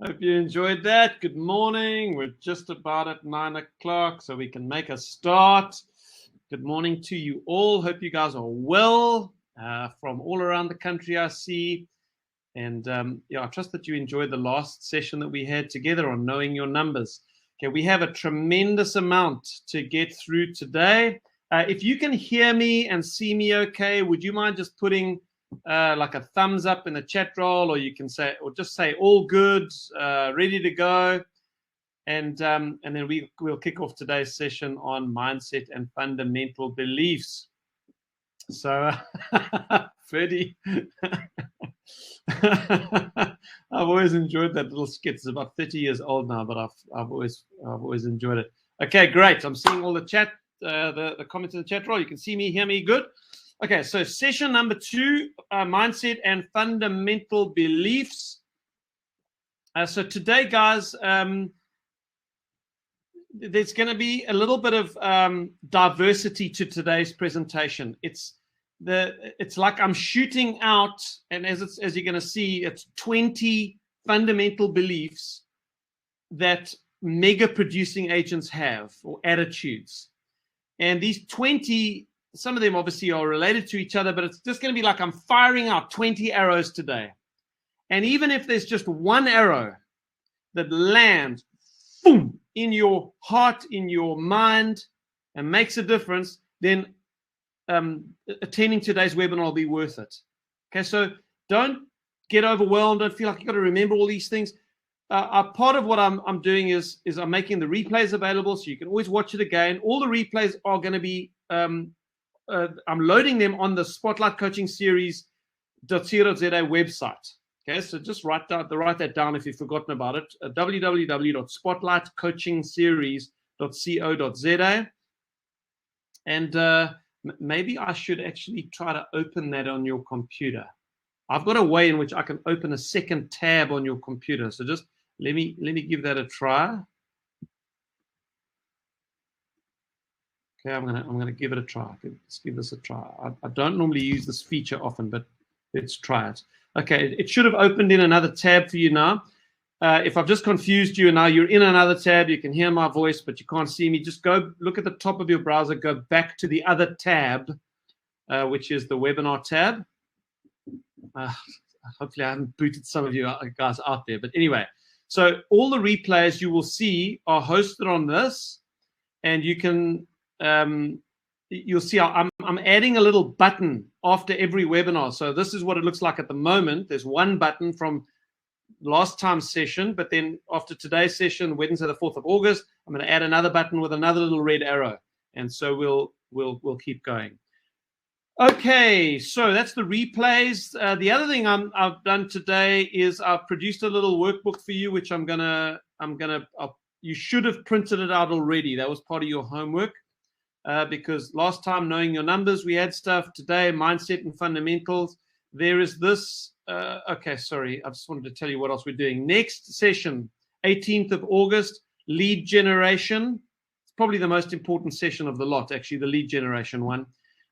Hope you enjoyed that. Good morning. We're just about at 9 o'clock, so we can make a start. Good morning to you all. Hope you guys are well from all around the country, I see. And I trust that you enjoyed the last session that we had together on knowing your numbers. Okay, we have a tremendous amount to get through today. If you can hear me and see me okay, would you mind just putting like a thumbs up in the chat roll, or you can say, or just say all good, ready to go, and then we'll kick off today's session on mindset and fundamental beliefs. So, Freddie, I've always enjoyed that little skit. It's about 30 years old now, but I've always enjoyed it. Okay, great. I'm seeing all the chat, the comments in the chat roll. You can see me, hear me, good. Okay, so session number 2, mindset and fundamental beliefs. So today, guys, there's going to be a little bit of diversity to today's presentation. It's like I'm shooting out, and as you're going to see, it's 20 fundamental beliefs that mega producing agents have, or attitudes. And these 20, some of them obviously are related to each other, but it's just going to be like I'm firing out 20 arrows today. And even if there's just one arrow that lands, boom, in your heart, in your mind, and makes a difference, then attending today's webinar will be worth it. Okay, so don't get overwhelmed. Don't feel like you've got to remember all these things. Part of what I'm doing is I'm making the replays available, so you can always watch it again. All the replays are going to be, I'm loading them on the Spotlight Coaching Series.co.za website. Okay, so just write that down if you've forgotten about it. www.spotlightcoachingseries.co.za. And maybe I should actually try to open that on your computer. I've got a way in which I can open a second tab on your computer. So just let me give that a try. Okay, I'm gonna give it a try. Let's give this a try. I don't normally use this feature often, but let's try it. Okay, it should have opened in another tab for you now. If I've just confused you and now you're in another tab, you can hear my voice, but you can't see me, just go look at the top of your browser, go back to the other tab, which is the webinar tab. Hopefully I haven't booted some of you guys out there. But anyway, so all the replays you will see are hosted on this, and you can you'll see I'm adding a little button after every webinar. So this is what it looks like at the moment. There's one button from last time's session, but then after today's session, Wednesday the 4th of August, I'm going to add another button with another little red arrow, and so we'll keep going. Okay, so that's the replays. The other thing I've done today is I've produced a little workbook for you, which you should have printed it out already. That was part of your homework. Because last time, knowing your numbers, we had stuff. Today, mindset and fundamentals. There is this. Okay, sorry. I just wanted to tell you what else we're doing. Next session, 18th of August, lead generation. It's probably the most important session of the lot, actually, the lead generation one.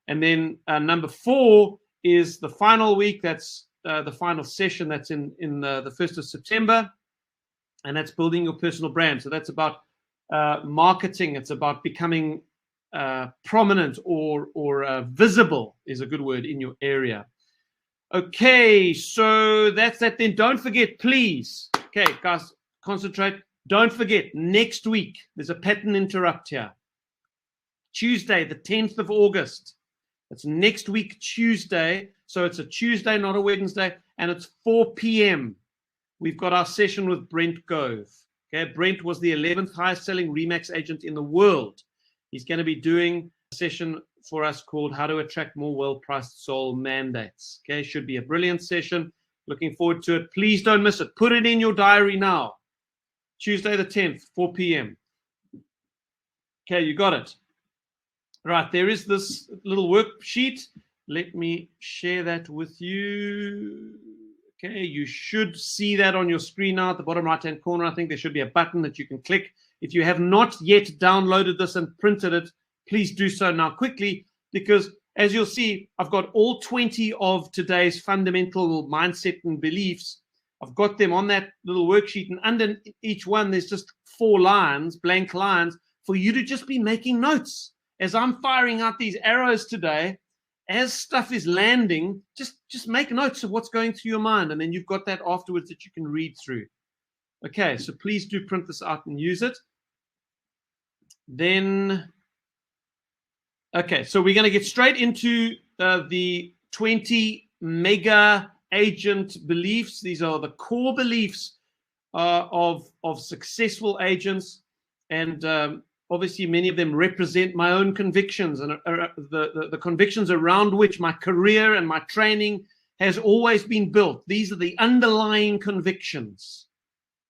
And then number 4 is the final week. That's the final session. That's in the 1st of September. And that's building your personal brand. So that's about marketing. It's about becoming prominent or visible is a good word in your area. Okay, so that's that. Then don't forget, please. Okay, guys, concentrate. Don't forget, next week, there's a pattern interrupt here. Tuesday, the 10th of August. It's next week, Tuesday. So it's a Tuesday, not a Wednesday. And it's 4 p.m. We've got our session with Brent Gove. Okay, Brent was the 11th highest selling Remax agent in the world. He's going to be doing a session for us called How to Attract More Well-Priced Soul Mandates. Okay, should be a brilliant session. Looking forward to it. Please don't miss it. Put it in your diary now. Tuesday the 10th, 4 p.m. Okay, you got it. Right, there is this little worksheet. Let me share that with you. Okay, you should see that on your screen now at the bottom right-hand corner. I think there should be a button that you can click. If you have not yet downloaded this and printed it, please do so now quickly, because as you'll see, I've got all 20 of today's fundamental mindset and beliefs I've got them on that little worksheet, and under each one, there's just 4 lines, blank lines, for you to just be making notes. As I'm firing out these arrows today, as stuff is landing, just make notes of what's going through your mind, and then you've got that afterwards that you can read through. Okay, so please do print this out and use it. Then, okay, so we're going to get straight into the 20 mega agent beliefs. These are the core beliefs of successful agents, and obviously many of them represent my own convictions and the convictions around which my career and my training has always been built. These are the underlying convictions.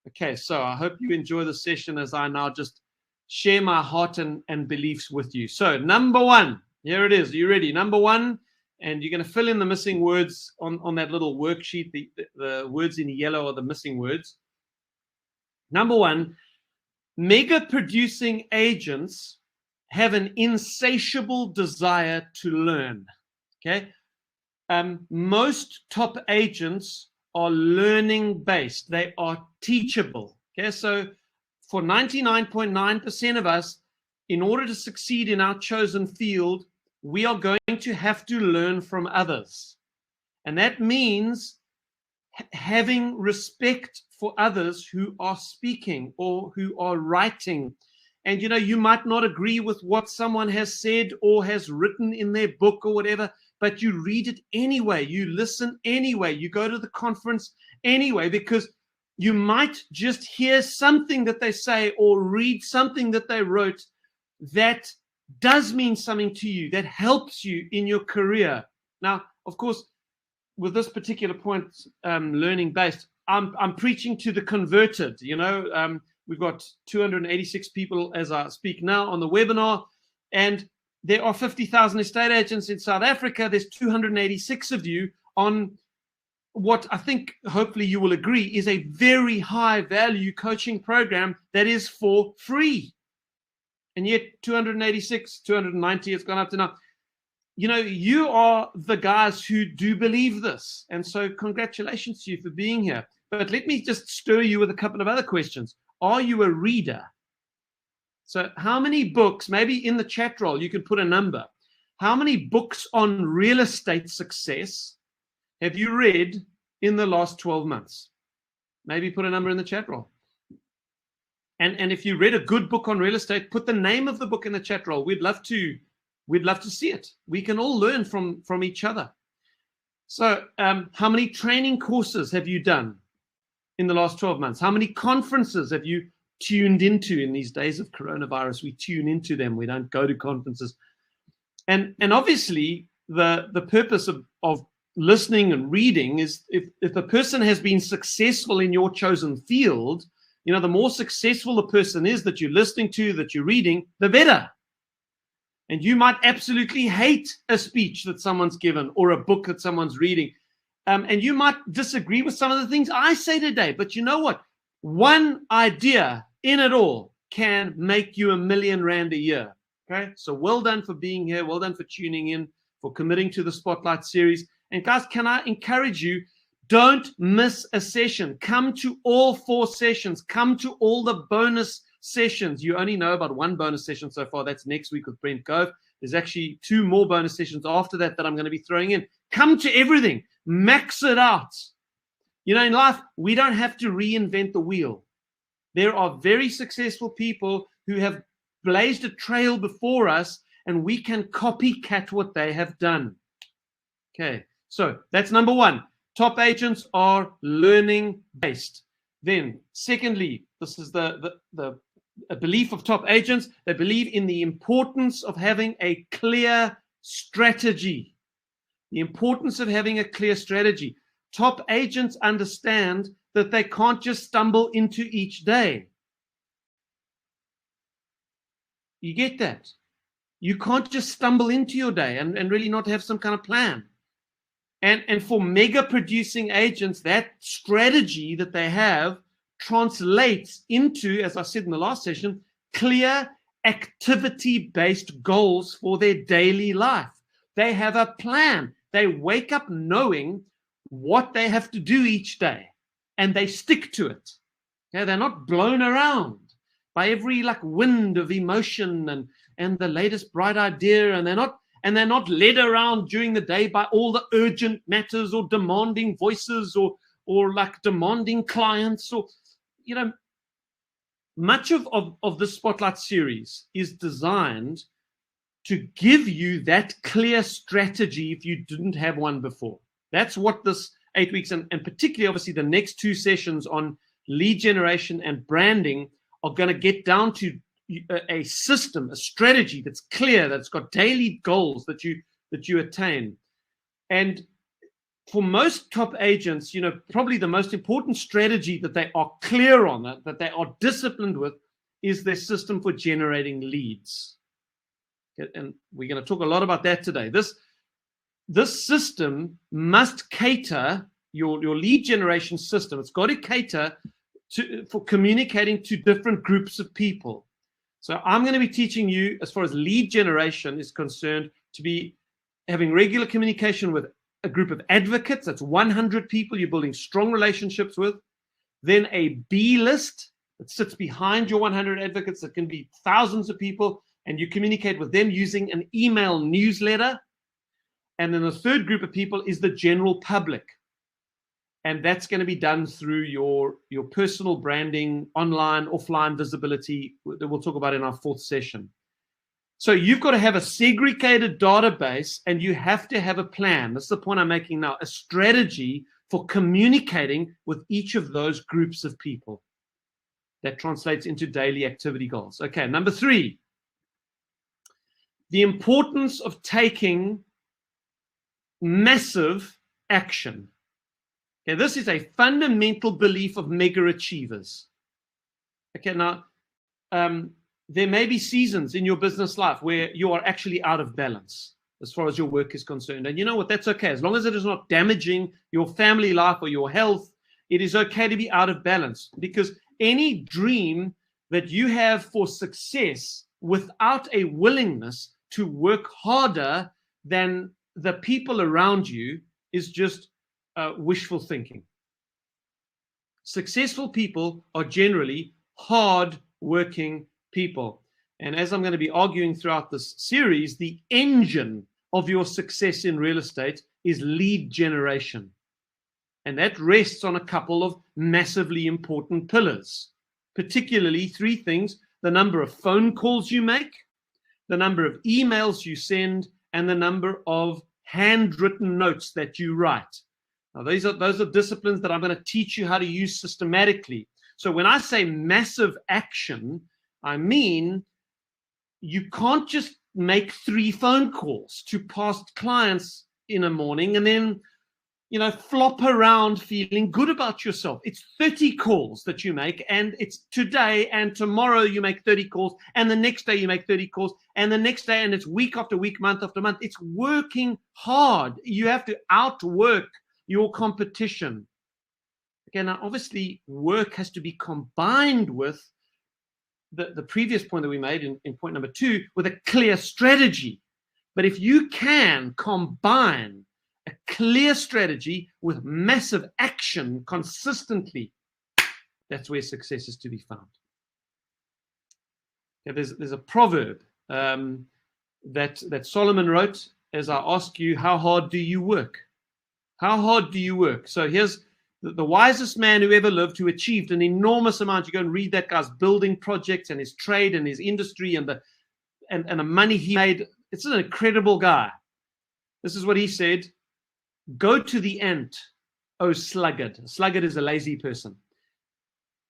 Okay, so I hope you enjoy the session as I now just share my heart and beliefs with you. So number 1, here it is. Are you ready? Number 1, and you're going to fill in the missing words on that little worksheet. The words in yellow are the missing words. Number 1, mega producing agents have an insatiable desire to learn. Okay, most top agents are learning based. They are teachable. Okay, so for 99.9% of us, in order to succeed in our chosen field, we are going to have to learn from others. And that means having respect for others who are speaking or who are writing. And, you know, you might not agree with what someone has said or has written in their book or whatever, but you read it anyway. You listen anyway. You go to the conference anyway, because you might just hear something that they say or read something that they wrote that does mean something to you, that helps you in your career. Now, of course, with this particular point, learning based, I'm preaching to the converted. You know, we've got 286 people as I speak now on the webinar, and there are 50,000 estate agents in South Africa. There's 286 of you on what I think, hopefully you will agree, is a very high value coaching program that is for free. And yet 286, 290, it's gone up to now. You know, you are the guys who do believe this. And so congratulations to you for being here. But let me just stir you with a couple of other questions. Are you a reader? So how many books, maybe in the chat roll, you can put a number. How many books on real estate success have you read in the last 12 months? Maybe put a number in the chat roll. And if you read a good book on real estate, put the name of the book in the chat roll. We'd love to see it. We can all learn from each other. So how many training courses have you done in the last 12 months? How many conferences have you tuned into? In these days of coronavirus, we tune into them. We don't go to conferences. And obviously, the purpose of listening and reading is if a person has been successful in your chosen field, you know, the more successful the person is that you're listening to, that you're reading, the better. And you might absolutely hate a speech that someone's given or a book that someone's reading. And you might disagree with some of the things I say today. But you know what? One idea in it all can make you R1 million a year. Okay? So well done for being here. Well done for tuning in, for committing to the Spotlight series. And guys, can I encourage you, don't miss a session. Come to all 4 sessions. Come to all the bonus sessions. You only know about 1 bonus session so far. That's next week with Brent Gove. There's actually 2 more bonus sessions after that I'm going to be throwing in. Come to everything. Max it out. You know, in life, we don't have to reinvent the wheel. There are very successful people who have blazed a trail before us, and we can copycat what they have done. Okay, so that's number 1. Top agents are learning based. Then, secondly, this is the belief of top agents. They believe in the importance of having a clear strategy. The importance of having a clear strategy. Top agents understand that they can't just stumble into each day. You get that? You can't just stumble into your day and really not have some kind of plan. And for mega producing agents, that strategy that they have translates into, as I said in the last session, clear activity-based goals for their daily life. They have a plan. They wake up knowing what they have to do each day. and they stick to it. Okay, they're not blown around by every wind of emotion and the latest bright idea, and they're not led around during the day by all the urgent matters or demanding voices or demanding clients, or much of the Spotlight series is designed to give you that clear strategy if you didn't have one before. That's what this 8 weeks, and particularly obviously the next 2 sessions on lead generation and branding are going to get down to a system, a strategy that's clear, that's got daily goals that you attain. And for most top agents, probably the most important strategy that they are clear on, that they are disciplined with, is their system for generating leads. And we're going to talk a lot about that today. This system must cater, your lead generation system, it's got to cater for communicating to different groups of people. So I'm going to be teaching you, as far as lead generation is concerned, to be having regular communication with a group of advocates. That's 100 people you're building strong relationships with. Then a B list that sits behind your 100 advocates that can be thousands of people, and you communicate with them using an email newsletter. And then the third group of people is the general public. And that's going to be done through your personal branding, online, offline visibility that we'll talk about in our 4th session. So you've got to have a segregated database, and you have to have a plan. That's the point I'm making now, a strategy for communicating with each of those groups of people. That translates into daily activity goals. Okay, number 3, the importance of taking massive action. Okay, this is a fundamental belief of mega achievers. Okay, now, there may be seasons in your business life where you are actually out of balance as far as your work is concerned. And you know what? That's okay. As long as it is not damaging your family life or your health, it is okay to be out of balance, because any dream that you have for success without a willingness to work harder than the people around you is just wishful thinking. Successful people are generally hard-working people. And as I'm going to be arguing throughout this series, the engine of your success in real estate is lead generation. And that rests on a couple of massively important pillars, particularly 3 things: the number of phone calls you make, the number of emails you send, and the number of handwritten notes that you write. Now, those are disciplines that I'm going to teach you how to use systematically. So when I say massive action, I mean you can't just make 3 phone calls to past clients in a morning and then, flop around feeling good about yourself. It's 30 calls that you make, and it's today and tomorrow you make 30 calls, and the next day you make 30 calls, and the next day, and it's week after week, month after month. It's working hard. You have to outwork your competition. Okay, now obviously work has to be combined with the previous point that we made in point number 2, with a clear strategy. But if you can combine a clear strategy with massive action consistently, that's where success is to be found. Okay, there's a proverb that Solomon wrote, as I ask you, how hard do you work? How hard do you work? So here's the wisest man who ever lived, who achieved an enormous amount. You go and read that guy's building projects and his trade and his industry and the money he made. It's an incredible guy. This is what he said: "Go to the ant, O sluggard." A sluggard is a lazy person.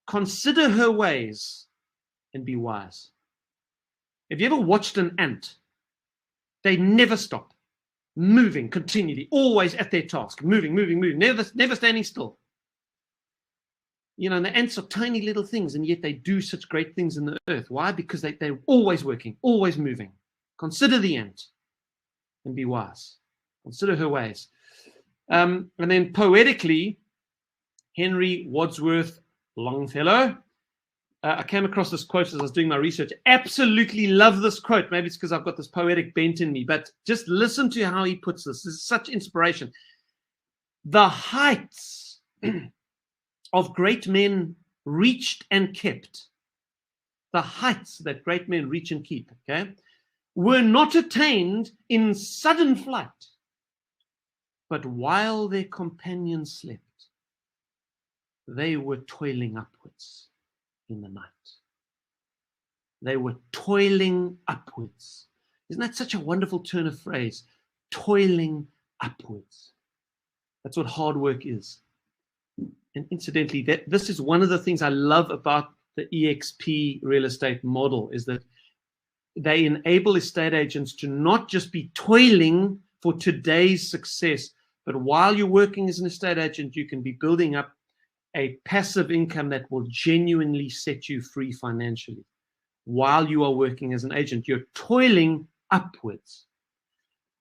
"Consider her ways and be wise." Have you ever watched an ant? They never stop, moving continually, always at their task, moving, never standing still. And the ants are tiny little things, and yet they do such great things in the earth. Why? Because they're always working, always moving. Consider the ant and be wise. Consider her ways. And then poetically, Henry Wadsworth Longfellow. I came across this quote as I was doing my research. Absolutely love this quote. Maybe it's because I've got this poetic bent in me, but just listen to how he puts this. This is such inspiration. "The heights of great men reached and kept, the heights that great men reach and keep, okay, were not attained in sudden flight, but while their companions slept, they were toiling upwards in the night. They were toiling upwards. Isn't that such a wonderful turn of phrase? Toiling upwards. That's what hard work is. And incidentally, this is one of the things I love about the EXP real estate model, is that they enable estate agents to not just be toiling for today's success, but while you're working as an estate agent, you can be building up a passive income that will genuinely set you free financially. While you are working as an agent, you're toiling upwards.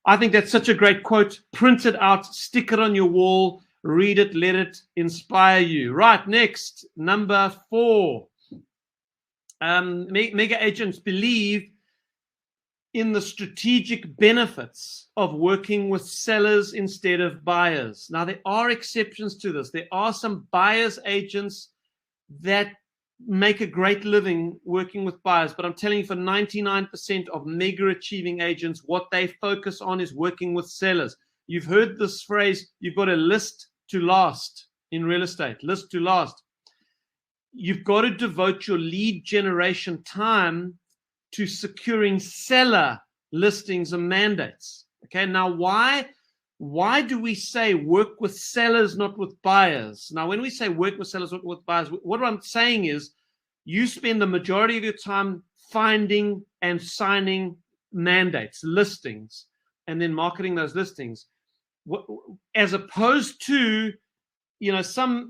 I think that's such a great quote. Print it out, stick it on your wall, read it, let it inspire you. Right, next, number 4. Mega agents believe in the strategic benefits of working with sellers instead of buyers. Now, there are exceptions to this. There are some buyers agents that make a great living working with buyers, but I'm telling you, for 99% of mega achieving agents, what they focus on is working with sellers. You've heard this phrase, you've got to list to last in real estate, list to last. You've got to devote your lead generation time to securing seller listings and mandates. Okay, now why do we say work with sellers, not with buyers? Now, when we say work with sellers, not with buyers, what I'm saying is you spend the majority of your time finding and signing mandates, listings, and then marketing those listings, as opposed to, you know,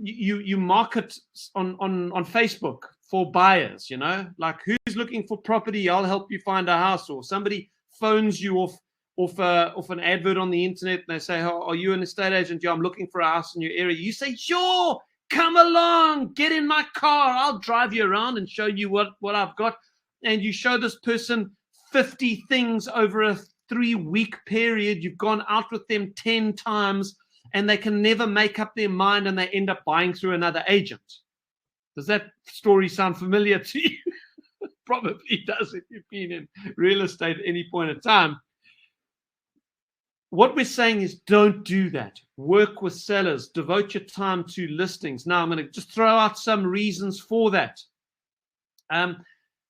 you market on Facebook for buyers, you know, like who's looking for property, I'll help you find a house, or somebody phones you off an advert on the internet and they say, oh, are you an estate agent? Yeah, I'm looking for a house in your area. You say, sure, come along, get in my car, I'll drive you around and show you what I've got. And you show this person 50 things over a 3-week period. You've gone out with them 10 times and they can never make up their mind and they end up buying through another agent. Does that story sound familiar to you? Probably does if you've been in real estate at any point in time. What we're saying is don't do that. Work with sellers. Devote your time to listings. Now, I'm going to just throw out some reasons for that.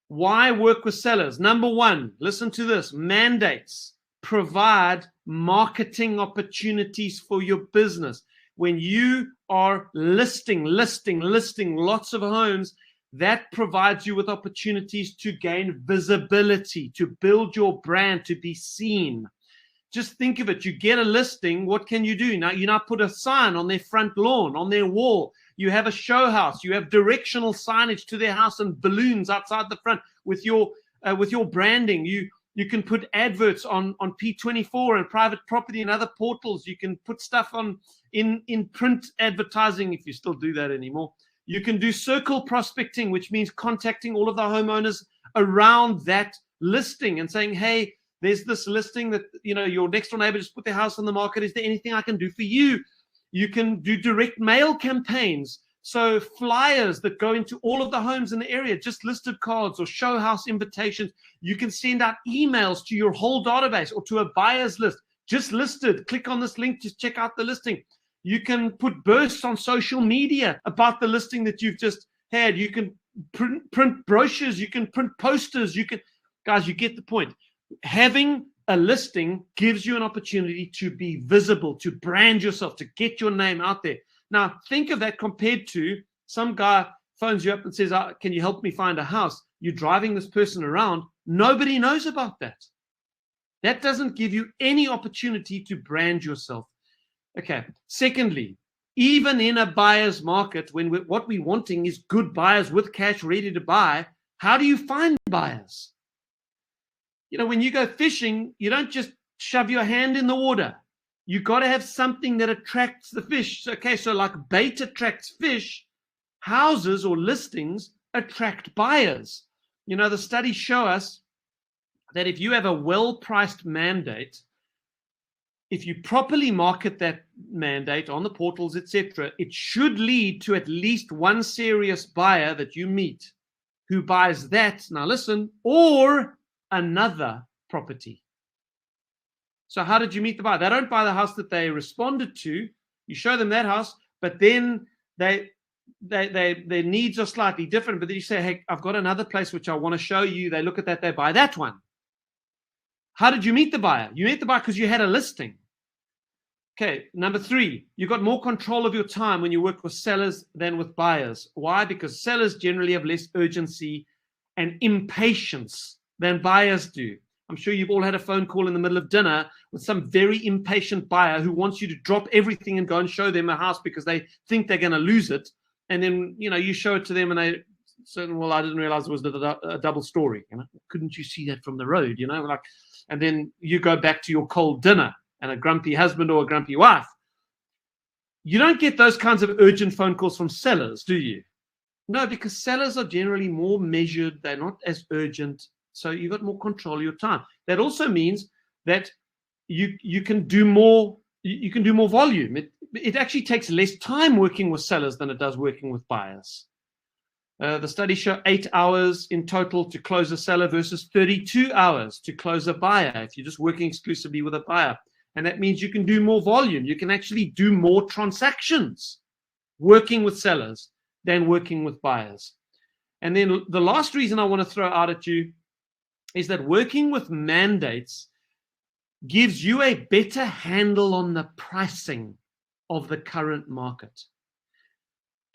Why work with sellers? Number 1, listen to this. Mandates provide marketing opportunities for your business. When you are listing lots of homes, that provides you with opportunities to gain visibility, to build your brand, to be seen. Just think of it. You get a listing. What can you do? Now, you now put a sign on their front lawn, on their wall. You have a show house. You have directional signage to their house and balloons outside the front with your branding. You can put adverts on P24 and private property and other portals. You can put stuff on in print advertising, if you still do that anymore. You can do circle prospecting, which means contacting all of the homeowners around that listing and saying, hey, there's this listing that, you know, your next door neighbor just put their house on the market. Is there anything I can do for you? You can do direct mail campaigns. So flyers that go into all of the homes in the area, just listed cards or show house invitations. You can send out emails to your whole database or to a buyer's list. Just listed. Click on this link to check out the listing. You can put bursts on social media about the listing that you've just had. You can print brochures. You can print posters. Guys, you get the point. Having a listing gives you an opportunity to be visible, to brand yourself, to get your name out there. Now, think of that compared to some guy phones you up and says, can you help me find a house? You're driving this person around. Nobody knows about that. That doesn't give you any opportunity to brand yourself. Okay. Secondly, even in a buyer's market, when what we're wanting is good buyers with cash ready to buy, how do you find buyers? You know, when you go fishing, you don't just shove your hand in the water. You got to have something that attracts the fish. Okay, so like bait attracts fish, houses or listings attract buyers. You know, the studies show us that if you have a well-priced mandate, if you properly market that mandate on the portals, etc., it should lead to at least one serious buyer that you meet who buys that, now listen, or another property. So how did you meet the buyer? They don't buy the house that they responded to. You show them that house, but then their needs are slightly different. But then you say, hey, I've got another place which I want to show you. They look at that, they buy that one. How did you meet the buyer? You met the buyer because you had a listing. Okay, number 3, you got more control of your time when you work with sellers than with buyers. Why? Because sellers generally have less urgency and impatience than buyers do. I'm sure you've all had a phone call in the middle of dinner with some very impatient buyer who wants you to drop everything and go and show them a house because they think they're going to lose it. And then, you show it to them and they say, well, I didn't realize it was a double story. Couldn't you see that from the road? And then you go back to your cold dinner and a grumpy husband or a grumpy wife. You don't get those kinds of urgent phone calls from sellers, do you? No, because sellers are generally more measured. They're not as urgent. So you've got more control of your time. That also means that you can do more. You can do more volume. It actually takes less time working with sellers than it does working with buyers. The studies show 8 hours in total to close a seller versus 32 hours to close a buyer if you're just working exclusively with a buyer. And that means you can do more volume. You can actually do more transactions working with sellers than working with buyers. And then the last reason I want to throw out at you is that working with mandates gives you a better handle on the pricing of the current market.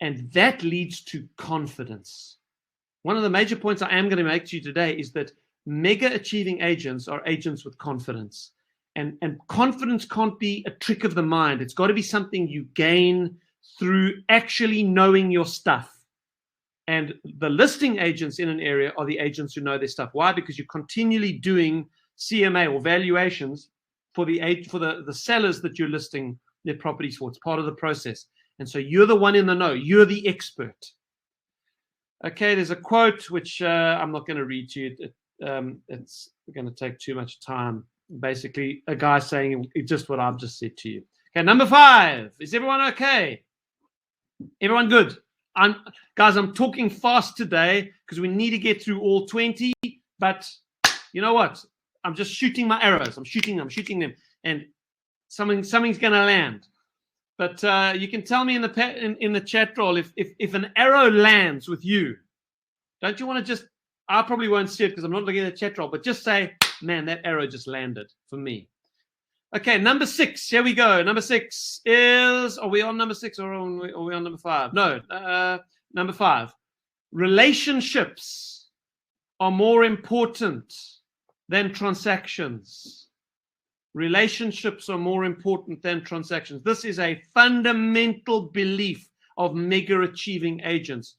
And that leads to confidence. One of the major points I am going to make to you today is that mega achieving agents are agents with confidence. And confidence can't be a trick of the mind. It's got to be something you gain through actually knowing your stuff. And the listing agents in an area are the agents who know their stuff. Why? Because you're continually doing CMA or valuations for the sellers that you're listing their properties for. It's part of the process. And so you're the one in the know. You're the expert. Okay, there's a quote which I'm not going to read to you. It's going to take too much time. Basically, a guy saying just what I've just said to you. Okay, number 5. Is everyone okay? Everyone good? Guys, I'm talking fast today because we need to get through all 20. But you know what? I'm just shooting my arrows. I'm shooting them, and something's going to land. But you can tell me in the chat roll if an arrow lands with you. Don't you want to just? I probably won't see it because I'm not looking at the chat roll. But just say, man, that arrow just landed for me. Okay, number 6. Here we go. Number 6 is. Are we on number 6 or are we on number 5? No, number 5. Relationships are more important than transactions. Relationships are more important than transactions. This is a fundamental belief of mega achieving agents.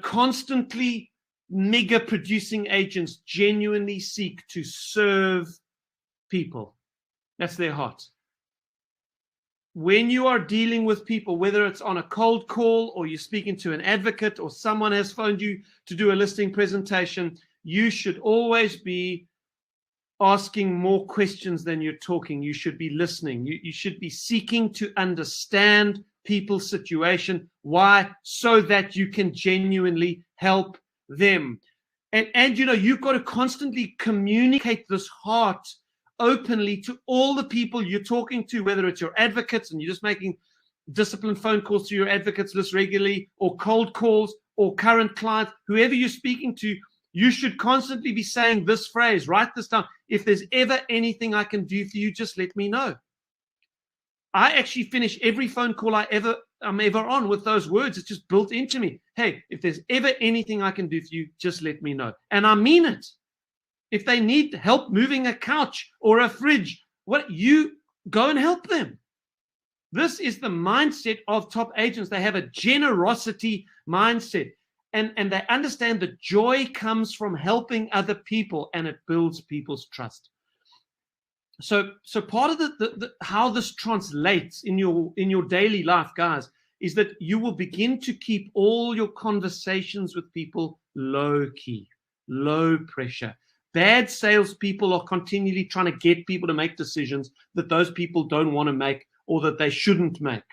Constantly mega producing agents genuinely seek to serve people. That's their heart. When you are dealing with people, whether it's on a cold call or you're speaking to an advocate or someone has phoned you to do a listing presentation, you should always be asking more questions than you're talking. You should be listening. You should be seeking to understand people's situation. Why? So that you can genuinely help them. And you've got to constantly communicate this heart openly to all the people you're talking to, whether it's your advocates and you're just making disciplined phone calls to your advocates list regularly, or cold calls, or current clients, whoever you're speaking to. You should constantly be saying this phrase. Write this down. If there's ever anything I can do for you, just let me know. I actually finish every phone call I'm ever on with those words. It's just built into me. Hey, if there's ever anything I can do for you, just let me know. And I mean it. If they need help moving a couch or a fridge, you go and help them. This is the mindset of top agents. They have a generosity mindset. And they understand that joy comes from helping other people, and it builds people's trust. So part of the how this translates in your daily life, guys, is that you will begin to keep all your conversations with people low key, low pressure. Bad salespeople are continually trying to get people to make decisions that those people don't want to make or that they shouldn't make.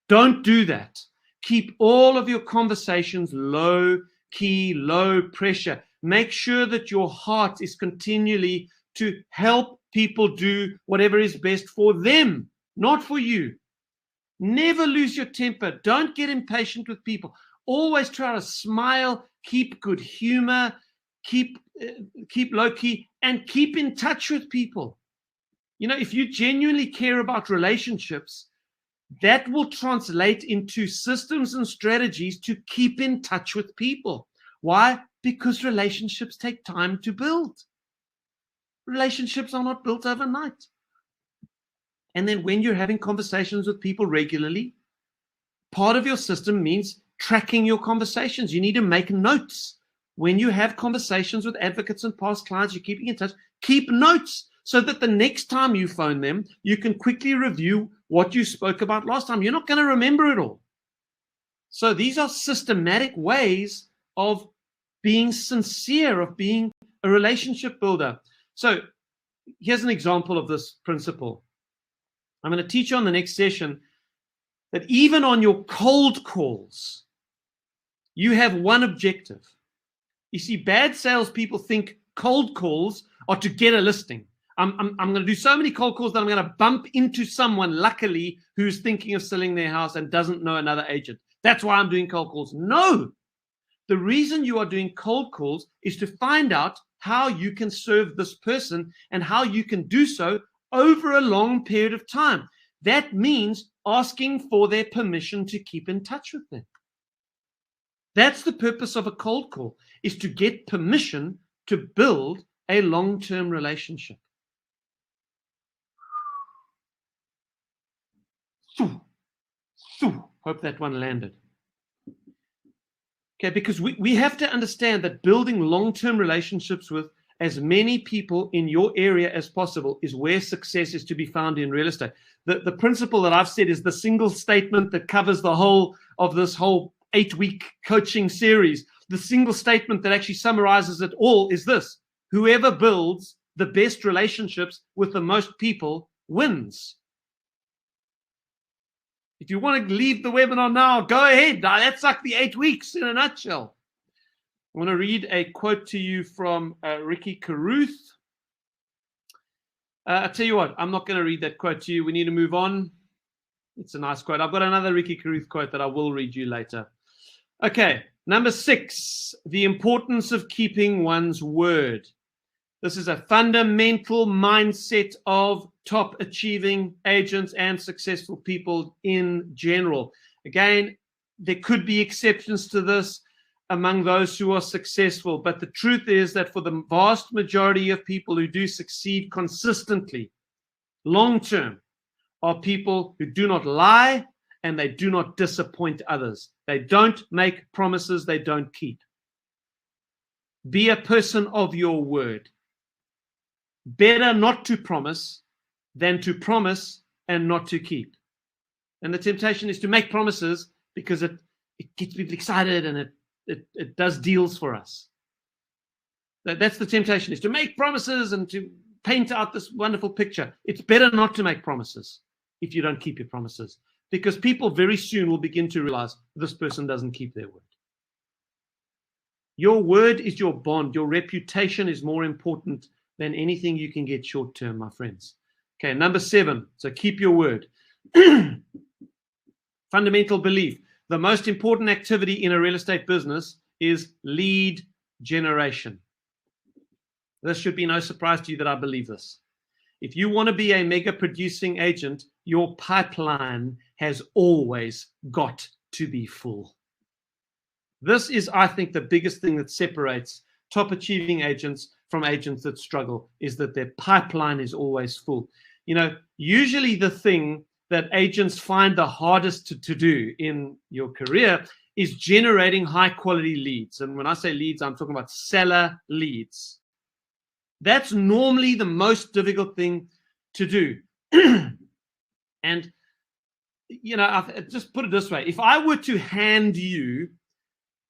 Don't do that. Keep all of your conversations low key, low pressure. Make sure that your heart is continually to help people do whatever is best for them, not for you. Never lose your temper. Don't get impatient with people. Always try to smile, keep good humor, keep low key, and keep in touch with people. You know, if you genuinely care about relationships, that will translate into systems and strategies to keep in touch with people. Why? Because relationships take time to build. Relationships are not built overnight. And then when you're having conversations with people regularly, part of your system means tracking your conversations. You need to make notes. When you have conversations with advocates and past clients, you're keeping in touch, keep notes so that the next time you phone them, you can quickly review what you spoke about last time. You're not going to remember it all. So these are systematic ways of being sincere, of being a relationship builder. So here's an example of this principle. I'm going to teach you on the next session that even on your cold calls, you have one objective. You see, bad salespeople think cold calls are to get a listing. I'm going to do so many cold calls that I'm going to bump into someone, luckily, who's thinking of selling their house and doesn't know another agent. That's why I'm doing cold calls. No. The reason you are doing cold calls is to find out how you can serve this person and how you can do so over a long period of time. That means asking for their permission to keep in touch with them. That's the purpose of a cold call, is to get permission to build a long-term relationship. Hope that one landed. Okay, because we have to understand that building long-term relationships with as many people in your area as possible is where success is to be found in real estate. The principle that I've said is the single statement that covers the whole of this whole 8-week coaching series. The single statement that actually summarizes it all is this: whoever builds the best relationships with the most people wins. If you want to leave the webinar now, go ahead. That's like the 8 weeks in a nutshell. I want to read a quote to you from Ricky Carruth. I'll tell you what, I'm not going to read that quote to you. We need to move on. It's a nice quote. I've got another Ricky Carruth quote that I will read you later. Okay, number 6, the importance of keeping one's word. This is a fundamental mindset of top achieving agents and successful people in general. Again, there could be exceptions to this among those who are successful, but the truth is that for the vast majority of people who do succeed consistently, long term, are people who do not lie and they do not disappoint others. They don't make promises they don't keep. Be a person of your word. Better not to promise than to promise and not to keep. And the temptation is to make promises because it gets people excited and it does deals for us. That's the temptation, is to make promises and to paint out this wonderful picture. It's better not to make promises if you don't keep your promises, because people very soon will begin to realize this person doesn't keep their word. Your word is your bond. Your reputation is more important than anything you can get short term, my friends. Okay, number 7. So keep your word. Fundamental belief. The most important activity in a real estate business is lead generation. This should be no surprise to you that I believe this. If you want to be a mega producing agent, your pipeline has always got to be full. This is, I think, the biggest thing that separates top achieving agents from agents that struggle, is that their pipeline is always full. You know, usually the thing that agents find the hardest to do in your career is generating high quality leads. And when I say leads, I'm talking about seller leads. That's normally the most difficult thing to do. And, you know, I've just put it this way. If I were to hand you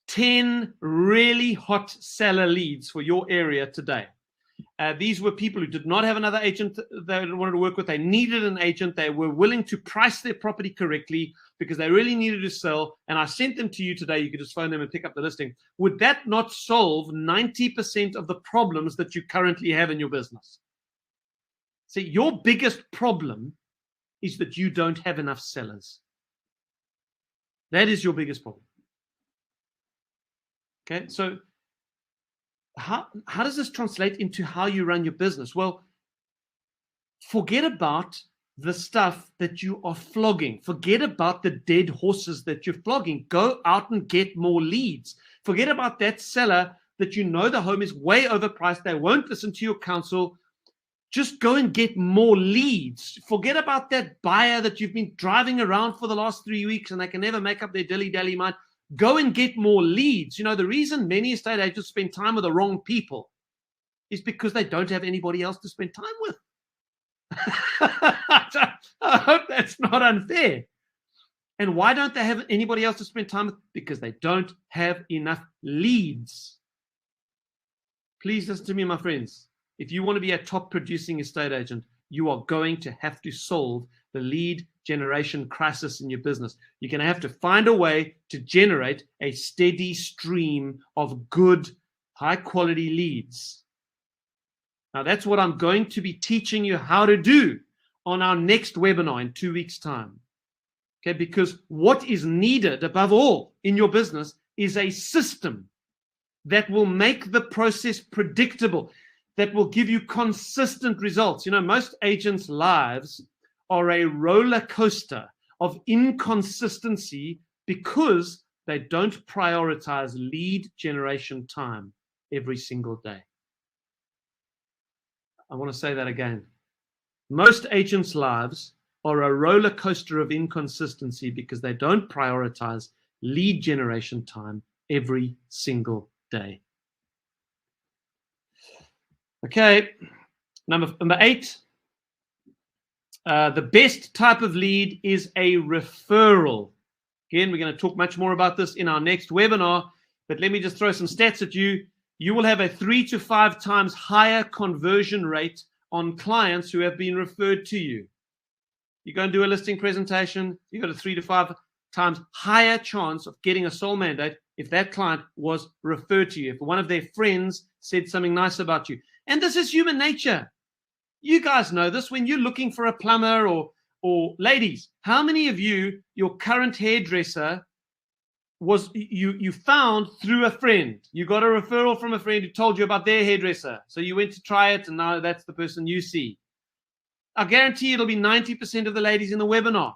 10 really hot seller leads for your area today, These were people who did not have another agent they wanted to work with. They needed an agent. They were willing to price their property correctly because they really needed to sell. And I sent them to you today. You could just phone them and pick up the listing. Would that not solve 90% of the problems that you currently have in your business? See, your biggest problem is that you don't have enough sellers. That is your biggest problem. Okay, so how does this translate into how you run your business? Well, forget about the stuff that you are flogging. Forget about the dead horses that you're flogging. Go out and get more leads. Forget about that seller that you know the home is way overpriced. They won't listen to your counsel. Just go and get more leads. Forget about that buyer that you've been driving around for the last 3 weeks and they can never make up their dilly-dally mind. Go and get more leads. You know, the reason many estate agents spend time with the wrong people is because they don't have anybody else to spend time with. I hope that's not unfair. And why don't they have anybody else to spend time with? Because they don't have enough leads. Please listen to me, my friends. If you want to be a top producing estate agent, you are going to have to solve the lead generation crisis in your business. You're going to have to find a way to generate a steady stream of good, high quality leads. Now, that's what I'm going to be teaching you how to do on our next webinar in 2 weeks' time. Okay, because what is needed above all in your business is a system that will make the process predictable, that will give you consistent results. You know, most agents' lives are a roller coaster of inconsistency because they don't prioritize lead generation time every single day. I want to say that again. Most agents' lives are a roller coaster of inconsistency because they don't prioritize lead generation time every single day. Okay, number 8. The best type of lead is a referral. Again, we're going to talk much more about this in our next webinar, but let me just throw some stats at you. You will have a 3 to 5 times higher conversion rate on clients who have been referred to you. You go and do a listing presentation, you've got a 3 to 5 times higher chance of getting a sole mandate if that client was referred to you, if one of their friends said something nice about you. And this is human nature. You guys know this. When you're looking for a plumber or ladies, how many of you, your current hairdresser was you found through a friend? You got a referral from a friend who told you about their hairdresser. So you went to try it and now that's the person you see. I guarantee it'll be 90% of the ladies in the webinar.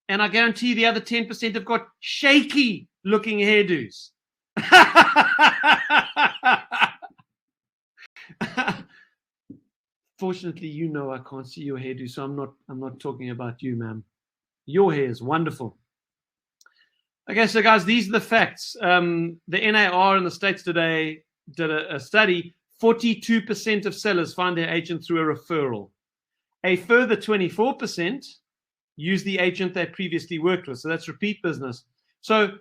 And I guarantee the other 10% have got shaky looking hairdos. Fortunately, you know I can't see your hairdo, so I'm not talking about you, ma'am. Your hair is wonderful. Okay, so guys, these are the facts. The NAR in the States today did a study. 42% of sellers find their agent through a referral. A further 24% use the agent they previously worked with. So that's repeat business. So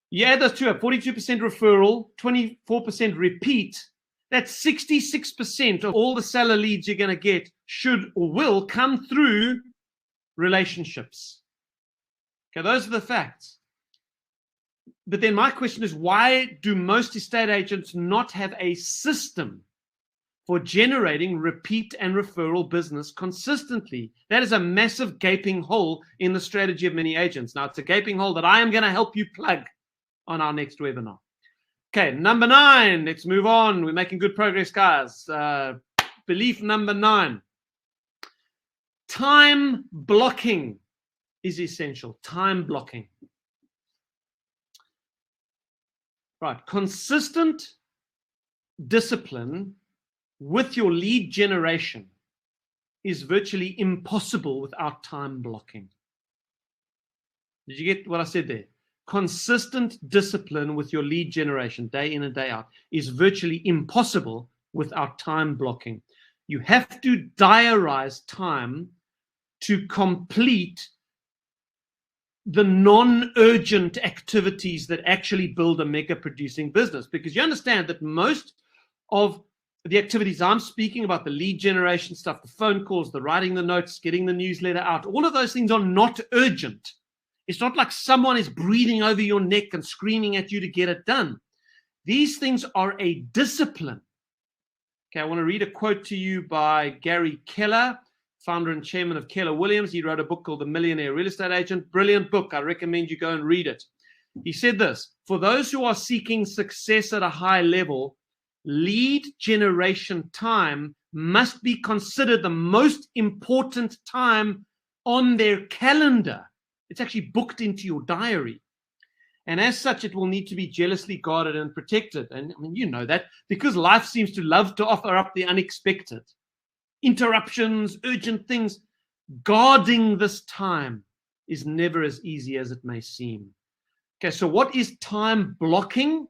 you add those two up, 42% referral, 24% repeat. That's 66% of all the seller leads you're going to get should or will come through relationships. Okay, those are the facts. But then my question is, why do most estate agents not have a system for generating repeat and referral business consistently? That is a massive gaping hole in the strategy of many agents. Now, it's a gaping hole that I am going to help you plug on our next webinar. Okay, number 9. Let's move on. We're making good progress, guys. Belief number 9. Time blocking is essential. Time blocking. Right. Consistent discipline with your lead generation is virtually impossible without time blocking. Did you get what I said there? Consistent discipline with your lead generation, day in and day out, is virtually impossible without time blocking. You have to diarize time to complete the non-urgent activities that actually build a mega producing business. Because you understand that most of the activities I'm speaking about, the lead generation stuff, the phone calls, the writing the notes, getting the newsletter out, all of those things are not urgent. It's not like someone is breathing over your neck and screaming at you to get it done. These things are a discipline. Okay, I want to read a quote to you by Gary Keller, founder and chairman of Keller Williams. He wrote a book called The Millionaire Real Estate Agent. Brilliant book. I recommend you go and read it. He said this: for those who are seeking success at a high level, lead generation time must be considered the most important time on their calendar. It's actually booked into your diary. And as such, it will need to be jealously guarded and protected. And I mean, you know that, because life seems to love to offer up the unexpected. Interruptions, urgent things. Guarding this time is never as easy as it may seem. Okay, so what is time blocking?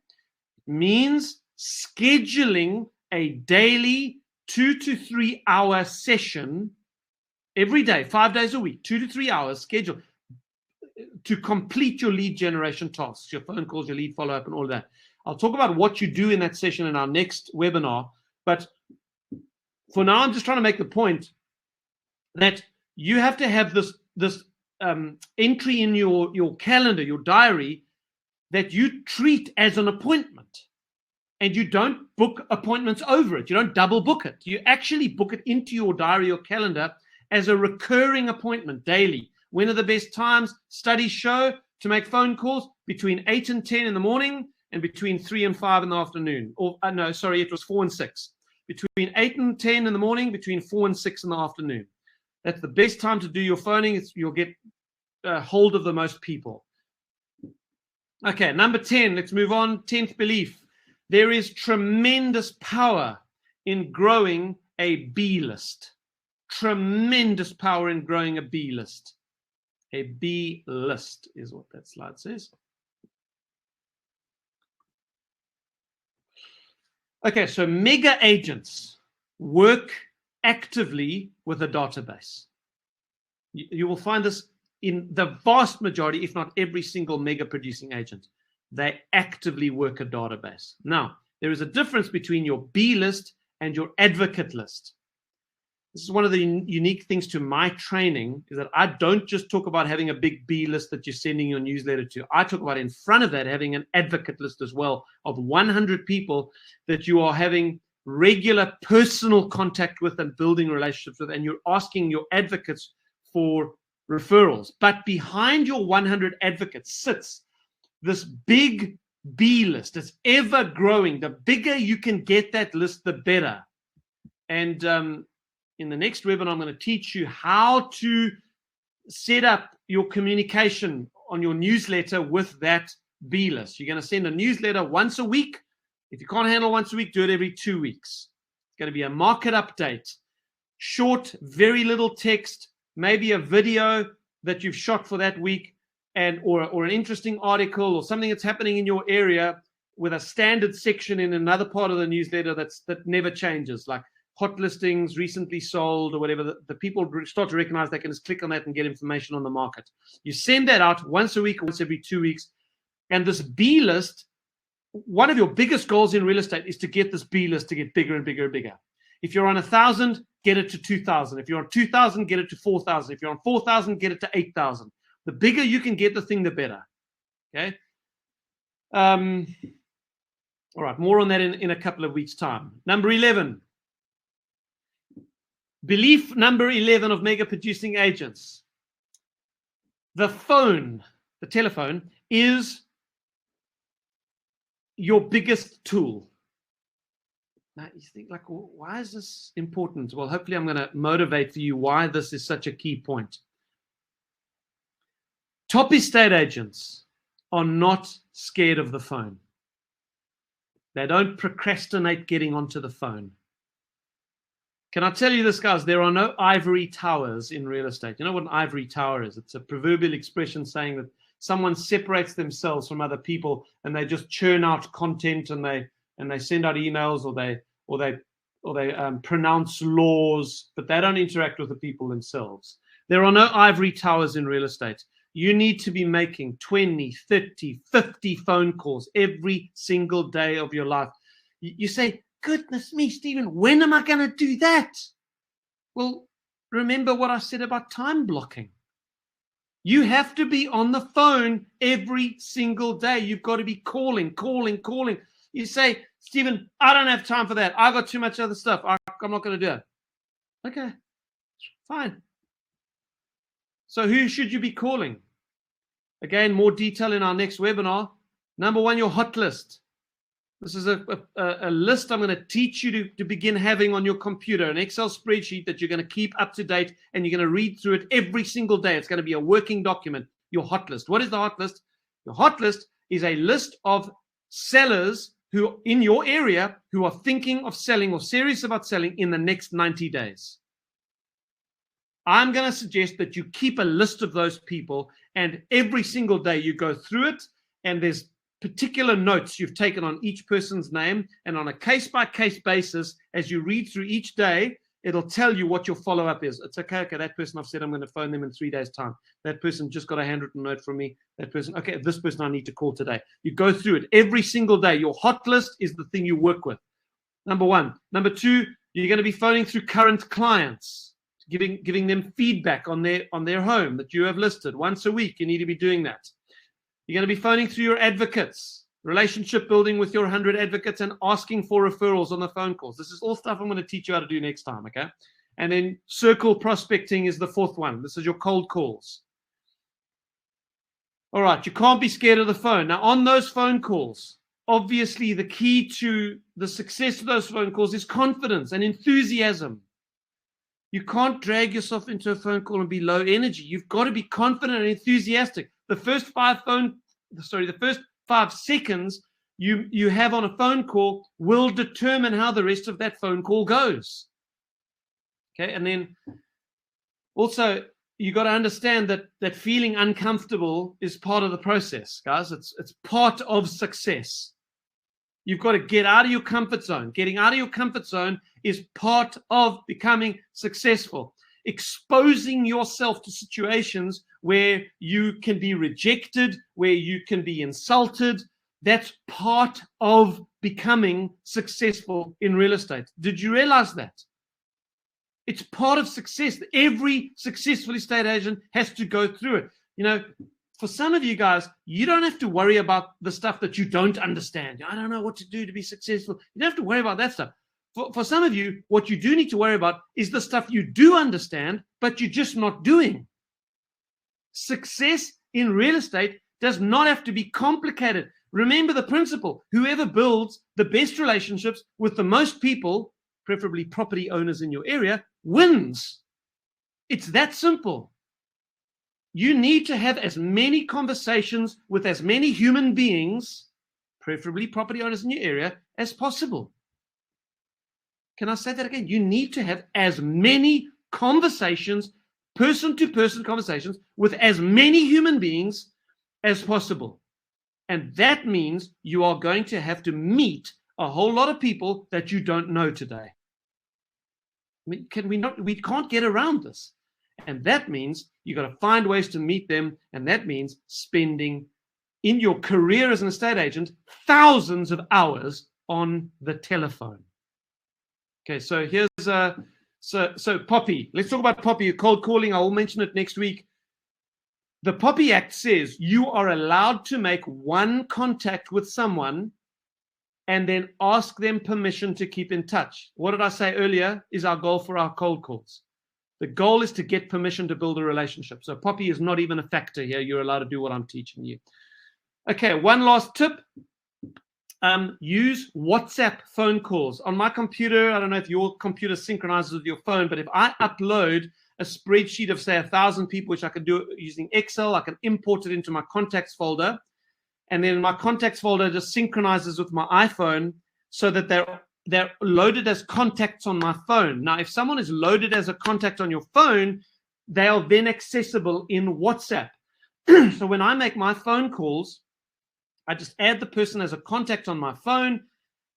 It means scheduling a daily 2 to 3 hour session every day, 5 days a week, 2 to 3 hours schedule to complete your lead generation tasks, your phone calls, your lead follow-up, and all of that. I'll talk about what you do in that session in our next webinar. But for now, I'm just trying to make the point that you have to have this entry in your calendar, your diary, that you treat as an appointment. And you don't book appointments over it. You don't double book it. You actually book it into your diary or calendar as a recurring appointment daily. When are the best times? Studies show to make phone calls between 8 and 10 in the morning and between 3 and 5 in the afternoon. Or no, sorry, it was 4 and 6. Between 8 and 10 in the morning, between 4 and 6 in the afternoon. That's the best time to do your phoning. You'll get hold of the most people. Okay, number 10, let's move on. 10th belief. There is tremendous power in growing a B list. Tremendous power in growing a B list. A B list is what that slide says. Okay, so mega agents work actively with a database. You will find this in the vast majority, if not every single mega producing agent. They actively work a database. Now, there is a difference between your B list and your advocate list. This is one of the unique things to my training, is that I don't just talk about having a big B list that you're sending your newsletter to. I talk about, in front of that, having an advocate list as well of 100 people that you are having regular personal contact with and building relationships with, and you're asking your advocates for referrals. But behind your 100 advocates sits this big B list. It's ever growing. The bigger you can get that list, the better. And in the next webinar, I'm going to teach you how to set up your communication on your newsletter with that B list. You're going to send a newsletter once a week. If you can't handle once a week, do it every 2 weeks. It's going to be a market update. Short, very little text, maybe a video that you've shot for that week, and or an interesting article or something that's happening in your area, with a standard section in another part of the newsletter that never changes, like hot listings, recently sold, or whatever. The people start to recognize they can just click on that and get information on the market. You send that out once a week, once every 2 weeks. And this B list, one of your biggest goals in real estate is to get this B list to get bigger and bigger and bigger. If you're on 1,000, get it to 2,000. If you're on 2,000, get it to 4,000. If you're on 4,000, get it to 8,000. The bigger you can get the thing, the better. Okay. All right. More on that in a couple of weeks' time. Number 11. Belief number 11 of mega producing agents. The phone, the telephone, is your biggest tool. Now you think, like, well, why is this important? Well, hopefully I'm going to motivate for you why this is such a key point. Top estate agents are not scared of the phone. They don't procrastinate getting onto the phone. Can I tell you this, guys? There are no ivory towers in real estate. You know what an ivory tower is? It's a proverbial expression saying that someone separates themselves from other people and they just churn out content and they send out emails or they pronounce laws, but they don't interact with the people themselves. There are no ivory towers in real estate. You need to be making 20, 30, 50 phone calls every single day of your life. You say, goodness me, Stephen, when am I going to do that? Well, remember what I said about time blocking. You have to be on the phone every single day. You've got to be calling. You say, Stephen, I don't have time for that. I've got too much other stuff. I'm not going to do it. Okay, fine. So who should you be calling? Again, more detail in our next webinar. Number one, your hot list. This is a list I'm going to teach you to begin having on your computer, an Excel spreadsheet that you're going to keep up to date, and you're going to read through it every single day. It's going to be a working document, your hot list. What is the hot list? Your hot list is a list of sellers who in your area who are thinking of selling or serious about selling in the next 90 days. I'm going to suggest that you keep a list of those people, and every single day you go through it, and there's particular notes you've taken on each person's name, and on a case-by-case basis, as you read through each day, it'll tell you what your follow-up is. It's okay, that person I've said I'm going to phone them in 3 days' time. That person just got a handwritten note from me. That person, okay, this person I need to call today. You go through it every single day. Your hot list is the thing you work with. Number one. Number two, you're going to be phoning through current clients, giving them feedback on their home that you have listed. Once a week, you need to be doing that. You're going to be phoning through your advocates, relationship building with your 100 advocates, and asking for referrals on the phone calls. This is all stuff I'm going to teach you how to do next time, okay? And then circle prospecting is the fourth one. This is your cold calls. All right, you can't be scared of the phone. Now, on those phone calls, obviously the key to the success of those phone calls is confidence and enthusiasm. You can't drag yourself into a phone call and be low energy. You've got to be confident and enthusiastic. The first 5 seconds you have on a phone call will determine how the rest of that phone call goes. Okay, and then also you got to understand that feeling uncomfortable is part of the process, guys. It's part of success. You've got to get out of your comfort zone. Getting out of your comfort zone is part of becoming successful. Exposing yourself to situations where you can be rejected, where you can be insulted, that's part of becoming successful in real estate. Did you realize that? It's part of success. Every successful estate agent has to go through it. You know, for some of you guys, you don't have to worry about the stuff that you don't understand. I don't know what to do to be successful. You don't have to worry about that stuff. For some of you, what you do need to worry about is the stuff you do understand, but you're just not doing. Success in real estate does not have to be complicated. Remember the principle: whoever builds the best relationships with the most people, preferably property owners in your area, wins. It's that simple. You need to have as many conversations with as many human beings, preferably property owners in your area, as possible. Can I say that again? You need to have as many conversations, person-to-person conversations, with as many human beings as possible. And that means you are going to have to meet a whole lot of people that you don't know today. I mean, we can't get around this. And that means you got to find ways to meet them. And that means spending in your career as an estate agent thousands of hours on the telephone. Okay, so here's so Poppy. Let's talk about Poppy. Cold calling. I will mention it next week. The Poppy Act says you are allowed to make one contact with someone and then ask them permission to keep in touch. What did I say earlier is our goal for our cold calls? The goal is to get permission to build a relationship. So Poppy is not even a factor here. You're allowed to do what I'm teaching you. Okay, one last tip. Use WhatsApp phone calls. On my computer, I don't know if your computer synchronizes with your phone, but if I upload a spreadsheet of, say, 1,000 people, which I can do using Excel, I can import it into my contacts folder. And then my contacts folder just synchronizes with my iPhone so that they're loaded as contacts on my phone. Now, if someone is loaded as a contact on your phone, they are then accessible in WhatsApp. So when I make my phone calls, I just add the person as a contact on my phone,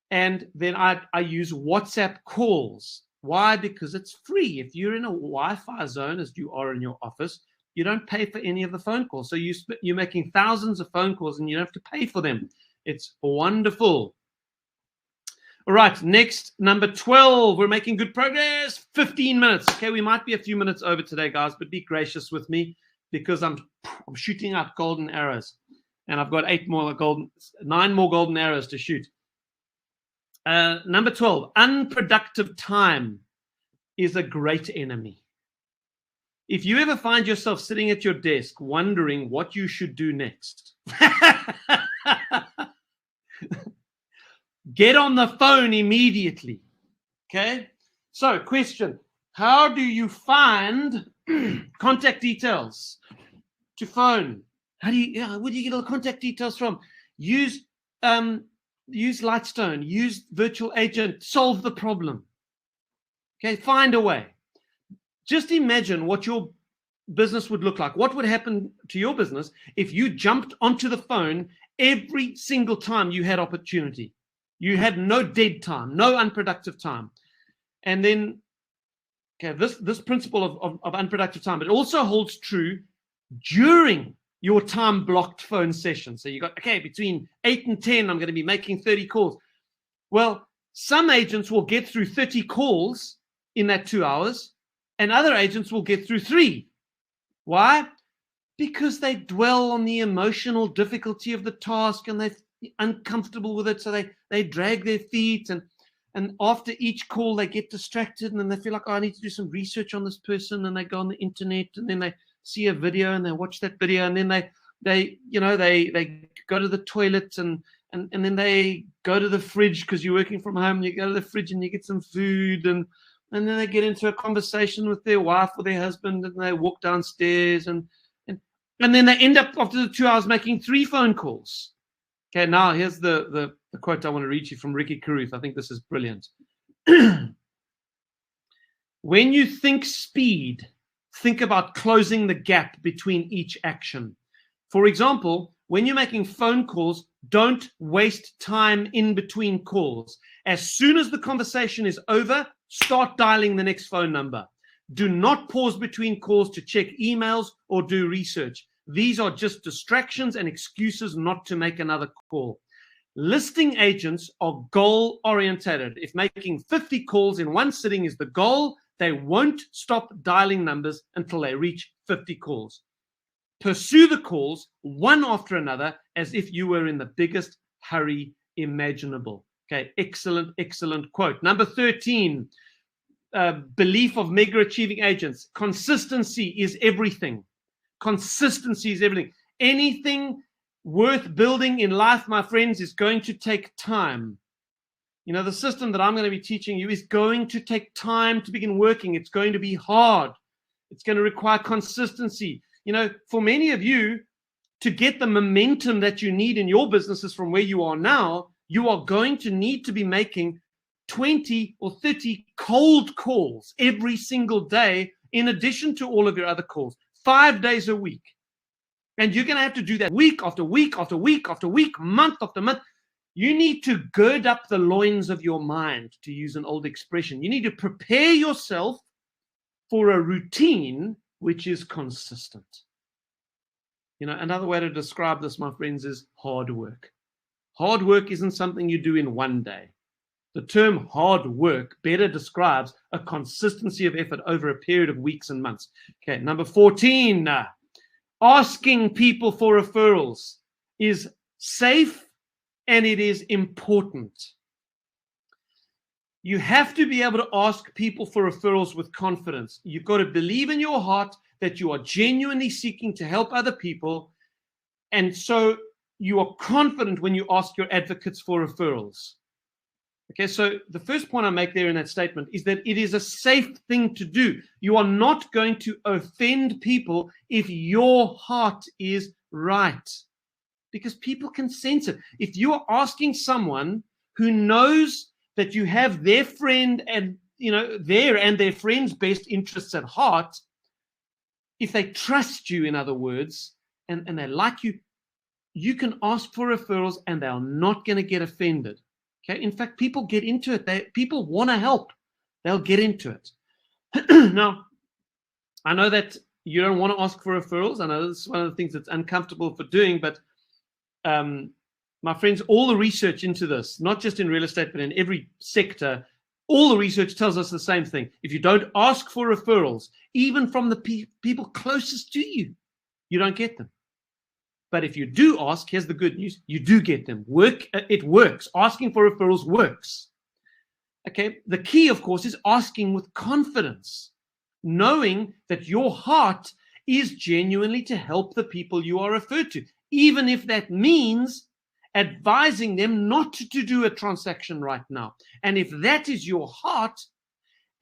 and then I use WhatsApp calls. Why? Because it's free. If you're in a Wi-Fi zone, as you are in your office, you don't pay for any of the phone calls. So you're making thousands of phone calls, and you don't have to pay for them. It's wonderful. All right, next, number 12. We're making good progress. 15 minutes. Okay, we might be a few minutes over today, guys, but be gracious with me because I'm shooting up golden arrows, and I've got 9 more golden arrows to shoot. Number 12, unproductive time is a great enemy. If you ever find yourself sitting at your desk wondering what you should do next, get on the phone immediately. Okay? So, question, how do you find contact details to phone? Where do you get all the contact details from? Use Lightstone, use virtual agent, solve the problem. Okay, find a way. Just imagine what your business would look like. What would happen to your business if you jumped onto the phone every single time you had opportunity? You had no dead time, no unproductive time. And then, okay, this principle of unproductive time, it also holds true during your time blocked phone session. So you got, okay, between 8 and 10, I'm going to be making 30 calls. Well, some agents will get through 30 calls in that 2 hours, and other agents will get through 3. Why? Because they dwell on the emotional difficulty of the task and they're uncomfortable with it. So they drag their feet, and after each call they get distracted, and then they feel like, oh, I need to do some research on this person, and they go on the internet, and then they see a video and they watch that video, and then they go to the toilet, and then they go to the fridge because you're working from home. You go to the fridge and you get some food, and then they get into a conversation with their wife or their husband, and they walk downstairs, and then they end up after the 2 hours making 3 phone calls. Okay, now here's the quote I want to read you from Ricky Carruth. I think this is brilliant. When you think speed, think about closing the gap between each action. For example, when you're making phone calls, don't waste time in between calls. As soon as the conversation is over, start dialing the next phone number. Do not pause between calls to check emails or do research. These are just distractions and excuses not to make another call. Listing agents are goal-oriented. If making 50 calls in one sitting is the goal, they won't stop dialing numbers until they reach 50 calls. Pursue the calls one after another as if you were in the biggest hurry imaginable. Okay, excellent quote. Number 13, belief of mega achieving agents. Consistency is everything. Consistency is everything. Anything worth building in life, my friends, is going to take time. You know, the system that I'm going to be teaching you is going to take time to begin working. It's going to be hard. It's going to require consistency. You know, for many of you, to get the momentum that you need in your businesses from where you are now, you are going to need to be making 20 or 30 cold calls every single day, in addition to all of your other calls, 5 days a week. And you're going to have to do that week after week after week after week, month after month. You need to gird up the loins of your mind, to use an old expression. You need to prepare yourself for a routine which is consistent. You know, another way to describe this, my friends, is hard work. Hard work isn't something you do in one day. The term hard work better describes a consistency of effort over a period of weeks and months. Okay, number 14, asking people for referrals is safe and it is important. You have to be able to ask people for referrals with confidence. You've got to believe in your heart that you are genuinely seeking to help other people. And so you are confident when you ask your advocates for referrals. Okay, so the first point I make there in that statement is that it is a safe thing to do. You are not going to offend people if your heart is right, because people can sense it. If you are asking someone who knows that you have their friend and, you know, their friend's best interests at heart, if they trust you, in other words, and they like you, you can ask for referrals and they're not going to get offended. Okay. In fact, people get into it. People want to help. They'll get into it. Now, I know that you don't want to ask for referrals. I know this is one of the things that's uncomfortable for doing, but my friends, all the research into this, not just in real estate, but in every sector, all the research tells us the same thing. If you don't ask for referrals, even from the people closest to you, you don't get them. But if you do ask, here's the good news, you do get them. It works. Asking for referrals works. Okay, the key, of course, is asking with confidence, knowing that your heart is genuinely to help the people you are referred to, even if that means advising them not to do a transaction right now. And if that is your heart,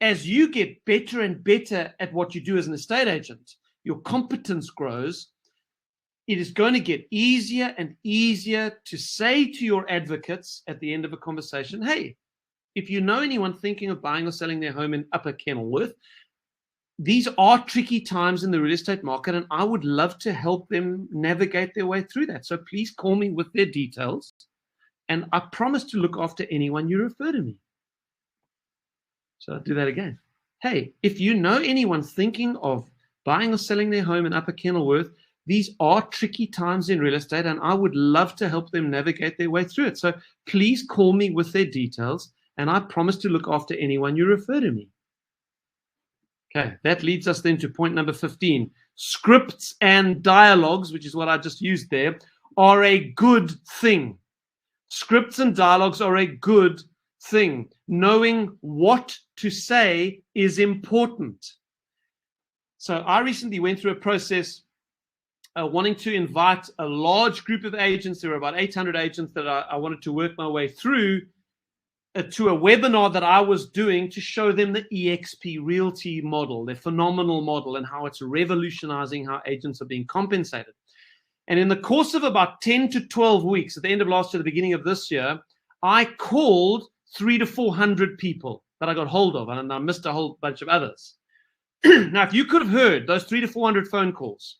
as you get better and better at what you do as an estate agent, your competence grows. It is going to get easier and easier to say to your advocates at the end of a conversation, hey, if you know anyone thinking of buying or selling their home in Upper Kenilworth, these are tricky times in the real estate market, and I would love to help them navigate their way through that. So please call me with their details, and I promise to look after anyone you refer to me. So I'll do that again. Hey, if you know anyone thinking of buying or selling their home in Upper Kenilworth, these are tricky times in real estate, and I would love to help them navigate their way through it. So please call me with their details, and I promise to look after anyone you refer to me. Okay, that leads us then to point number 15. Scripts and dialogues, which is what I just used there, are a good thing. Scripts and dialogues are a good thing. Knowing what to say is important. So I recently went through a process wanting to invite a large group of agents. There were about 800 agents that I wanted to work my way through to a webinar that I was doing to show them the EXP Realty model, the phenomenal model, and how it's revolutionizing how agents are being compensated. And in the course of about 10 to 12 weeks, at the end of last year, the beginning of this year, I called 300 to 400 people that I got hold of, and I missed a whole bunch of others. Now, if you could have heard those 300 to 400 phone calls,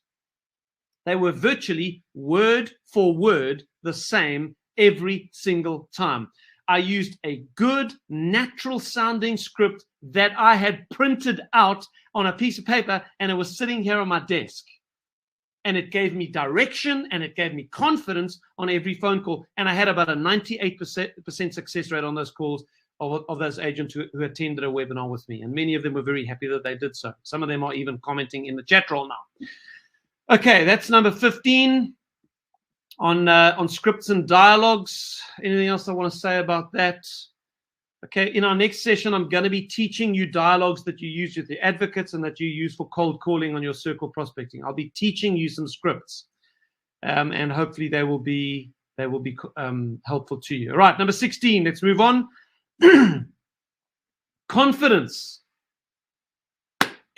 they were virtually word for word the same every single time. I used a good, natural-sounding script that I had printed out on a piece of paper, and it was sitting here on my desk. And it gave me direction, and it gave me confidence on every phone call. And I had about a 98% success rate on those calls of those agents who attended a webinar with me. And many of them were very happy that they did so. Some of them are even commenting in the chat roll now. Okay, that's number 15. On scripts and dialogues. Anything else I want to say about that? Okay, in our next session, I'm going to be teaching you dialogues that you use with the advocates and that you use for cold calling on your circle prospecting. I'll be teaching you some scripts, and hopefully they will be helpful to you. All right, number 16. Let's move on. Confidence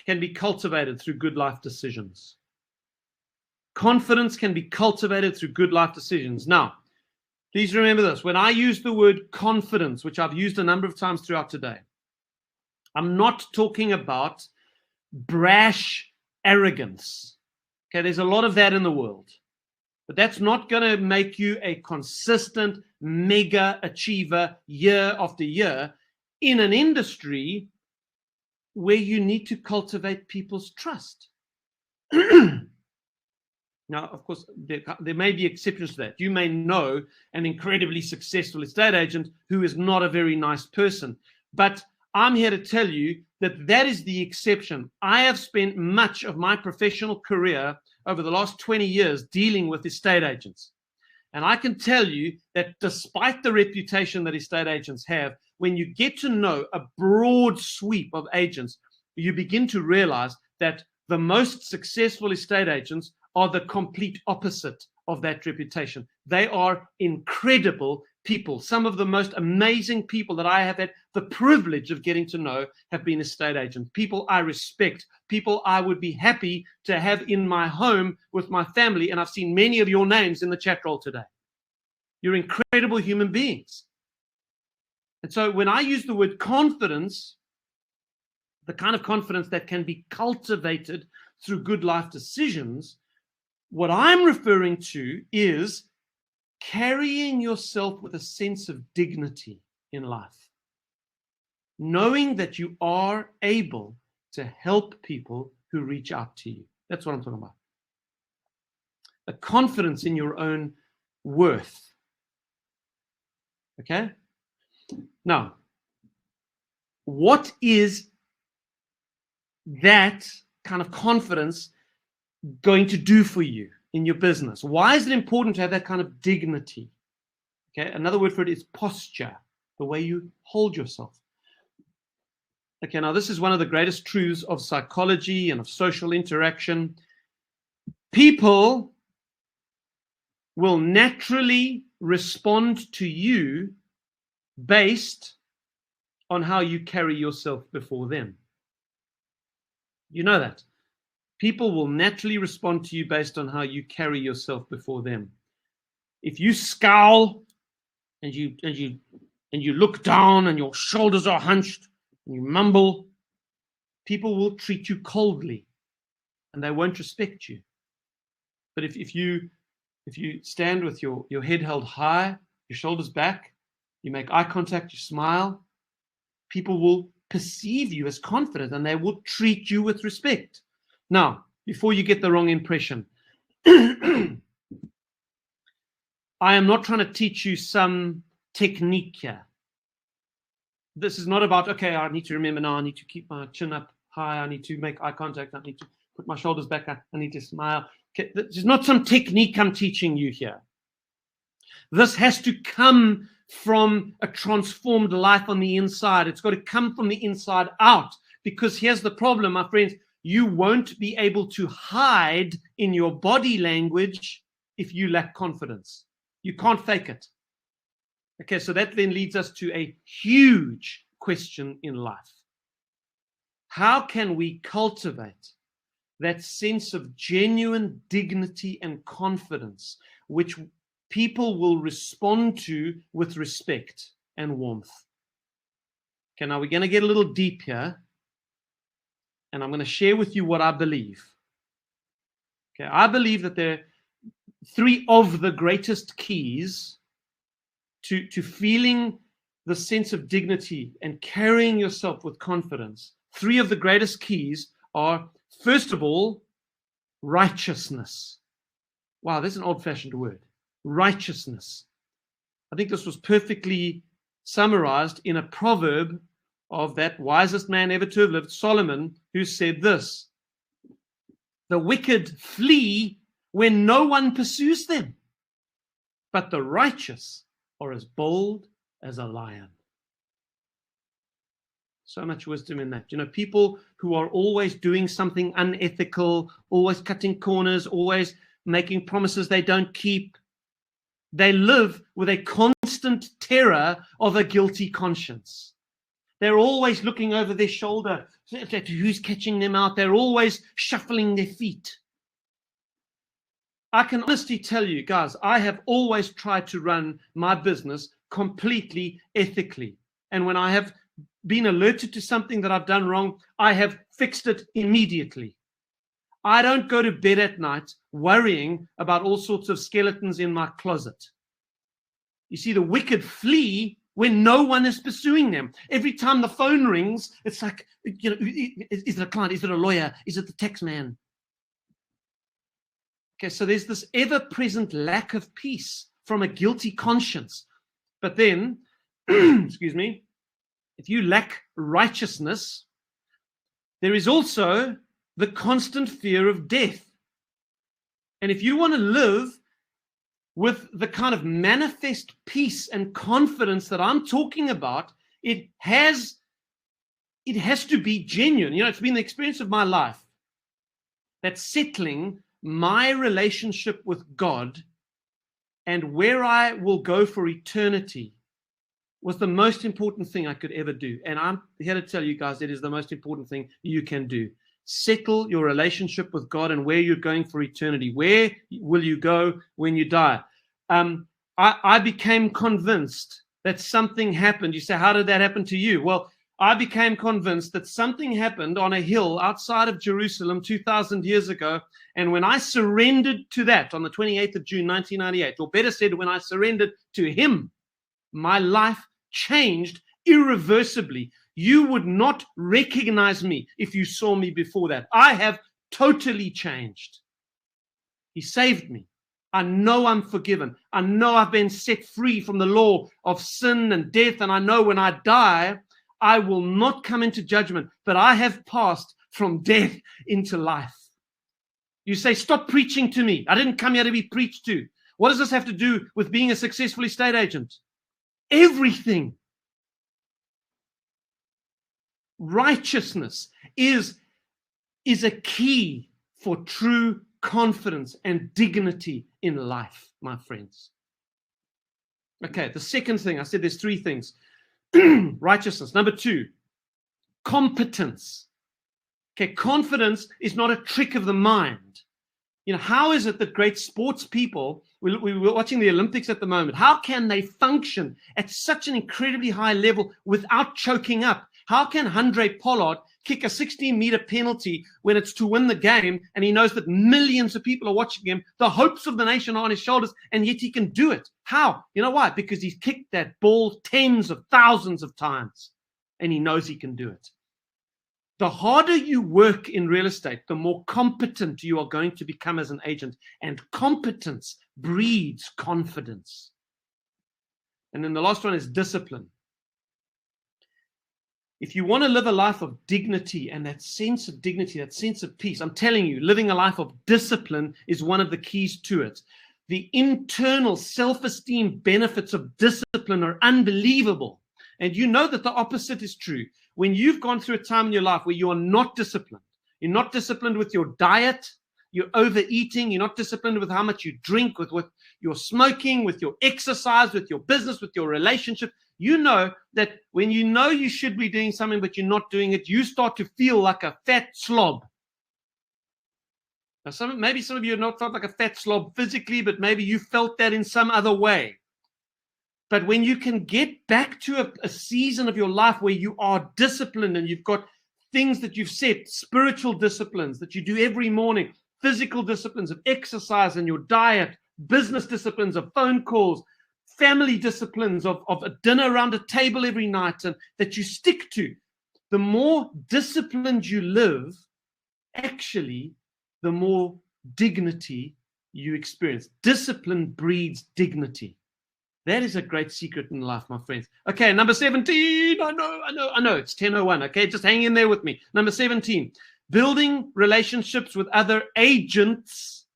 can be cultivated through good life decisions. Confidence can be cultivated through good life decisions. Now, please remember this. When I use the word confidence, which I've used a number of times throughout today, I'm not talking about brash arrogance. Okay, there's a lot of that in the world. But that's not going to make you a consistent mega achiever year after year in an industry where you need to cultivate people's trust. Now, of course, there may be exceptions to that. You may know an incredibly successful estate agent who is not a very nice person. But I'm here to tell you that that is the exception. I have spent much of my professional career over the last 20 years dealing with estate agents. And I can tell you that despite the reputation that estate agents have, when you get to know a broad sweep of agents, you begin to realize that the most successful estate agents are the complete opposite of that reputation. They are incredible people. Some of the most amazing people that I have had the privilege of getting to know have been estate agents. People I respect, people I would be happy to have in my home with my family. And I've seen many of your names in the chat roll today. You're incredible human beings. And so when I use the word confidence, the kind of confidence that can be cultivated through good life decisions, what I'm referring to is carrying yourself with a sense of dignity in life, knowing that you are able to help people who reach out to you. That's what I'm talking about. A confidence in your own worth. Okay? Now, what is that kind of confidence going to do for you in your business? Why is it important to have that kind of dignity? Okay, another word for it is posture, the way you hold yourself. Okay, now this is one of the greatest truths of psychology and of social interaction. People will naturally respond to you based on how you carry yourself before them. You know that. People will naturally respond to you based on how you carry yourself before them. If you scowl and you look down and your shoulders are hunched and you mumble, people will treat you coldly and they won't respect you. But if you stand with your head held high, your shoulders back, you make eye contact, you smile, people will perceive you as confident and they will treat you with respect. Now, before you get the wrong impression, I am not trying to teach you some technique here. This is not about, okay, I need to remember now, I need to keep my chin up high, I need to make eye contact, I need to put my shoulders back, I need to smile. Okay, this is not some technique I'm teaching you here. This has to come from a transformed life on the inside. It's got to come from the inside out. Because here's the problem, my friends. You won't be able to hide in your body language if you lack confidence. You can't fake it. Okay, so that then leads us to a huge question in life. How can we cultivate that sense of genuine dignity and confidence, which people will respond to with respect and warmth? Okay, now we're going to get a little deep here, and I'm going to share with you what I believe. Okay, I believe that there are three of the greatest keys to feeling the sense of dignity and carrying yourself with confidence. Three of the greatest keys are, first of all, righteousness. Wow, that's an old-fashioned word. Righteousness. I think this was perfectly summarized in a proverb of that wisest man ever to have lived, Solomon, who said this: the wicked flee when no one pursues them, but the righteous are as bold as a lion. So much wisdom in that. You know, people who are always doing something unethical, always cutting corners, always making promises they don't keep, they live with a constant terror of a guilty conscience. They're always looking over their shoulder at who's catching them out. They're always shuffling their feet. I can honestly tell you, guys, I have always tried to run my business completely ethically. And when I have been alerted to something that I've done wrong, I have fixed it immediately. I don't go to bed at night worrying about all sorts of skeletons in my closet. You see, the wicked flee when no one is pursuing them. Every time the phone rings, it's like, you know, is it a client? Is it a lawyer? Is it the tax man? Okay, so there's this ever-present lack of peace from a guilty conscience. But then, excuse me, if you lack righteousness, there is also the constant fear of death. And if you want to live with the kind of manifest peace and confidence that I'm talking about, it has to be genuine. You know, it's been the experience of my life that settling my relationship with God and where I will go for eternity was the most important thing I could ever do. And I'm here to tell you guys, it is the most important thing you can do. Settle your relationship with God and where you're going for eternity. Where will you go when you die? I became convinced that something happened. You say, how did that happen to you? Well, I became convinced that something happened on a hill outside of Jerusalem 2,000 years ago. And when I surrendered to that on the 28th of June, 1998, or better said, when I surrendered to him, my life changed irreversibly. You would not recognize me if you saw me before that. I have totally changed. He saved me. I know I'm forgiven. I know I've been set free from the law of sin and death. And I know when I die, I will not come into judgment, but I have passed from death into life. You say, stop preaching to me. I didn't come here to be preached to. What does this have to do with being a successful estate agent? Everything. Righteousness is a key for true confidence and dignity in life, my friends. Okay, the second thing, I said there's three things. Righteousness. Number two, competence. Okay, confidence is not a trick of the mind. How is it that great sports people, we were watching the Olympics at the moment, how can they function at such an incredibly high level without choking up? How can Handré Pollard kick a 16-meter penalty when it's to win the game and he knows that millions of people are watching him, the hopes of the nation are on his shoulders, and yet he can do it? How? You know why? Because he's kicked that ball tens of thousands of times and he knows he can do it. The harder you work in real estate, the more competent you are going to become as an agent. And competence breeds confidence. And then the last one is discipline. If you want to live a life of dignity and that sense of dignity, that sense of peace, I'm telling you, living a life of discipline is one of the keys to it. The internal self-esteem benefits of discipline are unbelievable. And you know that the opposite is true. When you've gone through a time in your life where you are not disciplined, you're not disciplined with your diet, you're overeating, you're not disciplined with how much you drink, with what you're smoking, with your exercise, with your business, with your relationship, you know that when you know you should be doing something but you're not doing it, you start to feel like a fat slob. Now, maybe some of you have not felt like a fat slob physically, but maybe you felt that in some other way. But when you can get back to a season of your life where you are disciplined and you've got things that you've set, spiritual disciplines that you do every morning, physical disciplines of exercise and your diet, business disciplines of phone calls, family disciplines of a dinner around a table every night, and that you stick to, the more disciplined you live, actually, the more dignity you experience. Discipline breeds dignity. That is a great secret in life, my friends. Okay, number 17. I know. It's 10:01. Okay, just hang in there with me. Number 17. Building relationships with other agents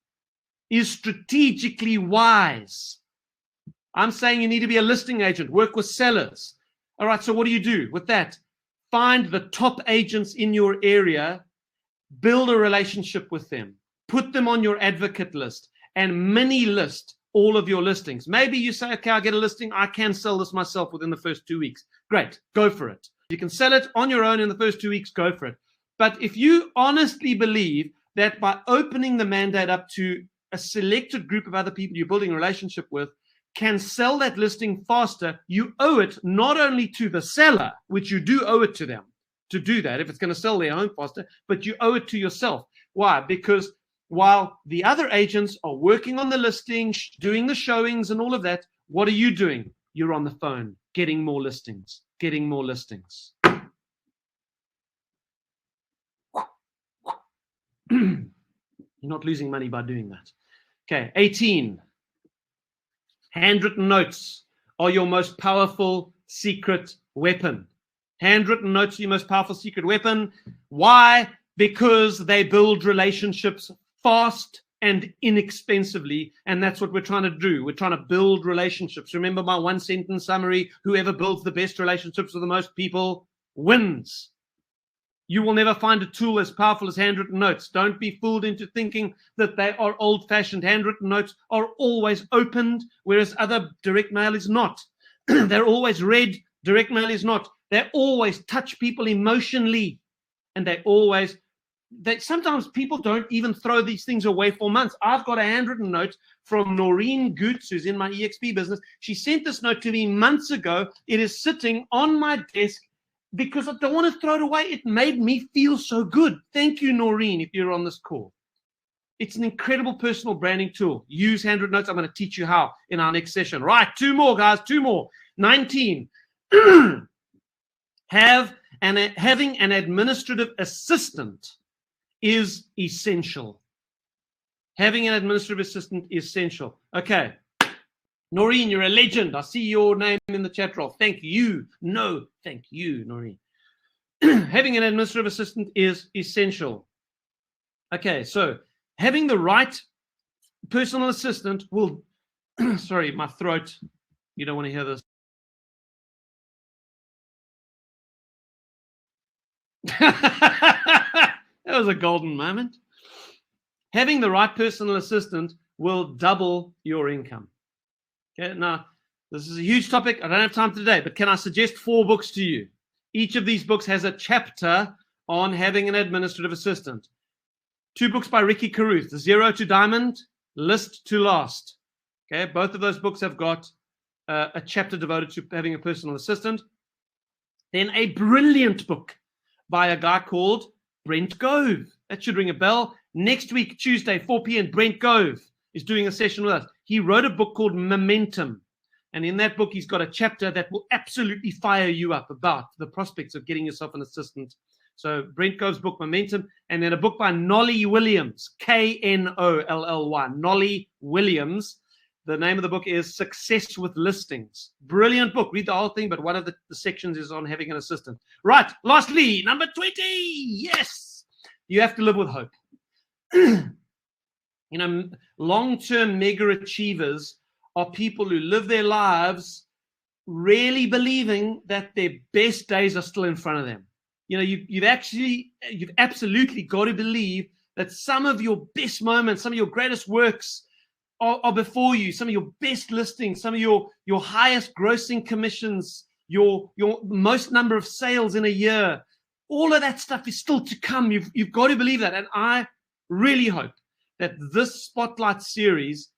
is strategically wise. I'm saying you need to be a listing agent. Work with sellers. All right, so what do you do with that? Find the top agents in your area. Build a relationship with them. Put them on your advocate list and mini list all of your listings. Maybe you say, okay, I'll get a listing. I can sell this myself within the first 2 weeks. Great, go for it. You can sell it on your own in the first 2 weeks, go for it. But if you honestly believe that by opening the mandate up to a selected group of other people you're building a relationship with can sell that listing faster, you owe it not only to the seller, which you do owe it to them to do that if it's going to sell their home faster, but you owe it to yourself. Why? Because while the other agents are working on the listing, doing the showings and all of that, what are you doing? You're on the phone, getting more listings, getting more listings. You're not losing money by doing that. Okay, 18. Handwritten notes are your most powerful secret weapon. Handwritten notes are your most powerful secret weapon. Why? Because they build relationships fast and inexpensively, and that's what we're trying to do. We're trying to build relationships. Remember my one-sentence summary, whoever builds the best relationships with the most people wins. You will never find a tool as powerful as handwritten notes. Don't be fooled into thinking that they are old-fashioned. Handwritten notes are always opened, whereas other direct mail is not. They're always read. Direct mail is not. They always touch people emotionally, and sometimes people don't even throw these things away for months. I've got a handwritten note from Noreen Goots, who's in my EXP business. She sent this note to me months ago. It is sitting on my desk because I don't want to throw it away. It made me feel so good. Thank you, Noreen, if you're on this call. It's an incredible personal branding tool. Use handwritten notes. I'm going to teach you how in our next session. Right, 2 more, guys, 2 more. 19. Having an administrative assistant is essential. Having an administrative assistant is essential. Okay. Noreen, you're a legend. I see your name in the chat roll. Thank you. No, thank you, Noreen. Having an administrative assistant is essential. Okay, so having the right personal assistant will, sorry, my throat, you don't want to hear this. That was a golden moment. Having the right personal assistant will double your income. Okay, now, this is a huge topic. I don't have time today, but can I suggest 4 books to you? Each of these books has a chapter on having an administrative assistant. 2 books by Ricky Carruth, The Zero to Diamond, List to Last. Okay, both of those books have got a chapter devoted to having a personal assistant. Then a brilliant book by a guy called Brent Gove. That should ring a bell. Next week, Tuesday, 4 p.m., Brent Gove is doing a session with us. He wrote a book called Momentum. And in that book, he's got a chapter that will absolutely fire you up about the prospects of getting yourself an assistant. So Brent Gove's book, Momentum, and then a book by Nolly Williams, Knolly, Nolly Williams. The name of the book is Success with Listings. Brilliant book. Read the whole thing, but one of the sections is on having an assistant. Right. Lastly, number 20. Yes. You have to live with hope. You know, long-term mega achievers are people who live their lives really believing that their best days are still in front of them. You know, you've absolutely got to believe that some of your best moments, some of your greatest works are before you, some of your best listings, some of your highest grossing commissions, your most number of sales in a year. All of that stuff is still to come. You've got to believe that. And I really hope that this Spotlight series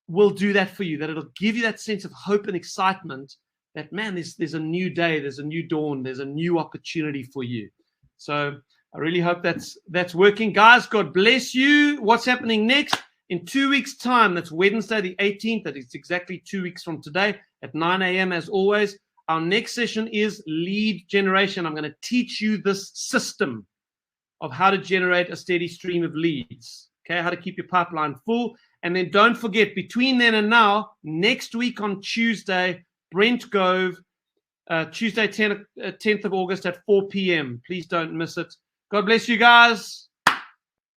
will do that for you, that it'll give you that sense of hope and excitement that, man, there's a new day, there's a new dawn, there's a new opportunity for you. So I really hope that's working. Guys, God bless you. What's happening next? In 2 weeks' time, that's Wednesday the 18th, that is exactly 2 weeks from today at 9 a.m. as always. Our next session is lead generation. I'm going to teach you this system of how to generate a steady stream of leads. Okay, how to keep your pipeline full. And then don't forget, between then and now, next week on Tuesday, Brent Gove, Tuesday, 10th of August at 4 p.m. Please don't miss it. God bless you guys.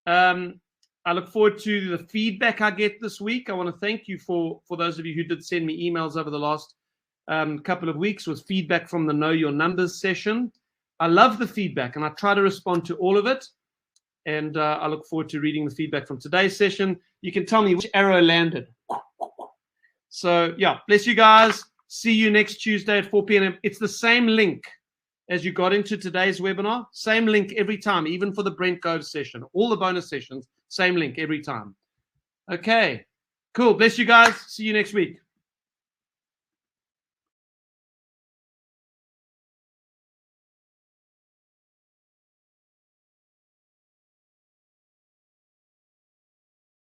I look forward to the feedback I get this week. I want to thank you for those of you who did send me emails over the last couple of weeks with feedback from the Know Your Numbers session. I love the feedback, and I try to respond to all of it. And I look forward to reading the feedback from today's session. You can tell me which arrow landed. So, yeah, bless you guys. See you next Tuesday at 4 p.m. It's the same link as you got into today's webinar. Same link every time, even for the Brent Gove session. All the bonus sessions, same link every time. Okay, cool. Bless you guys. See you next week.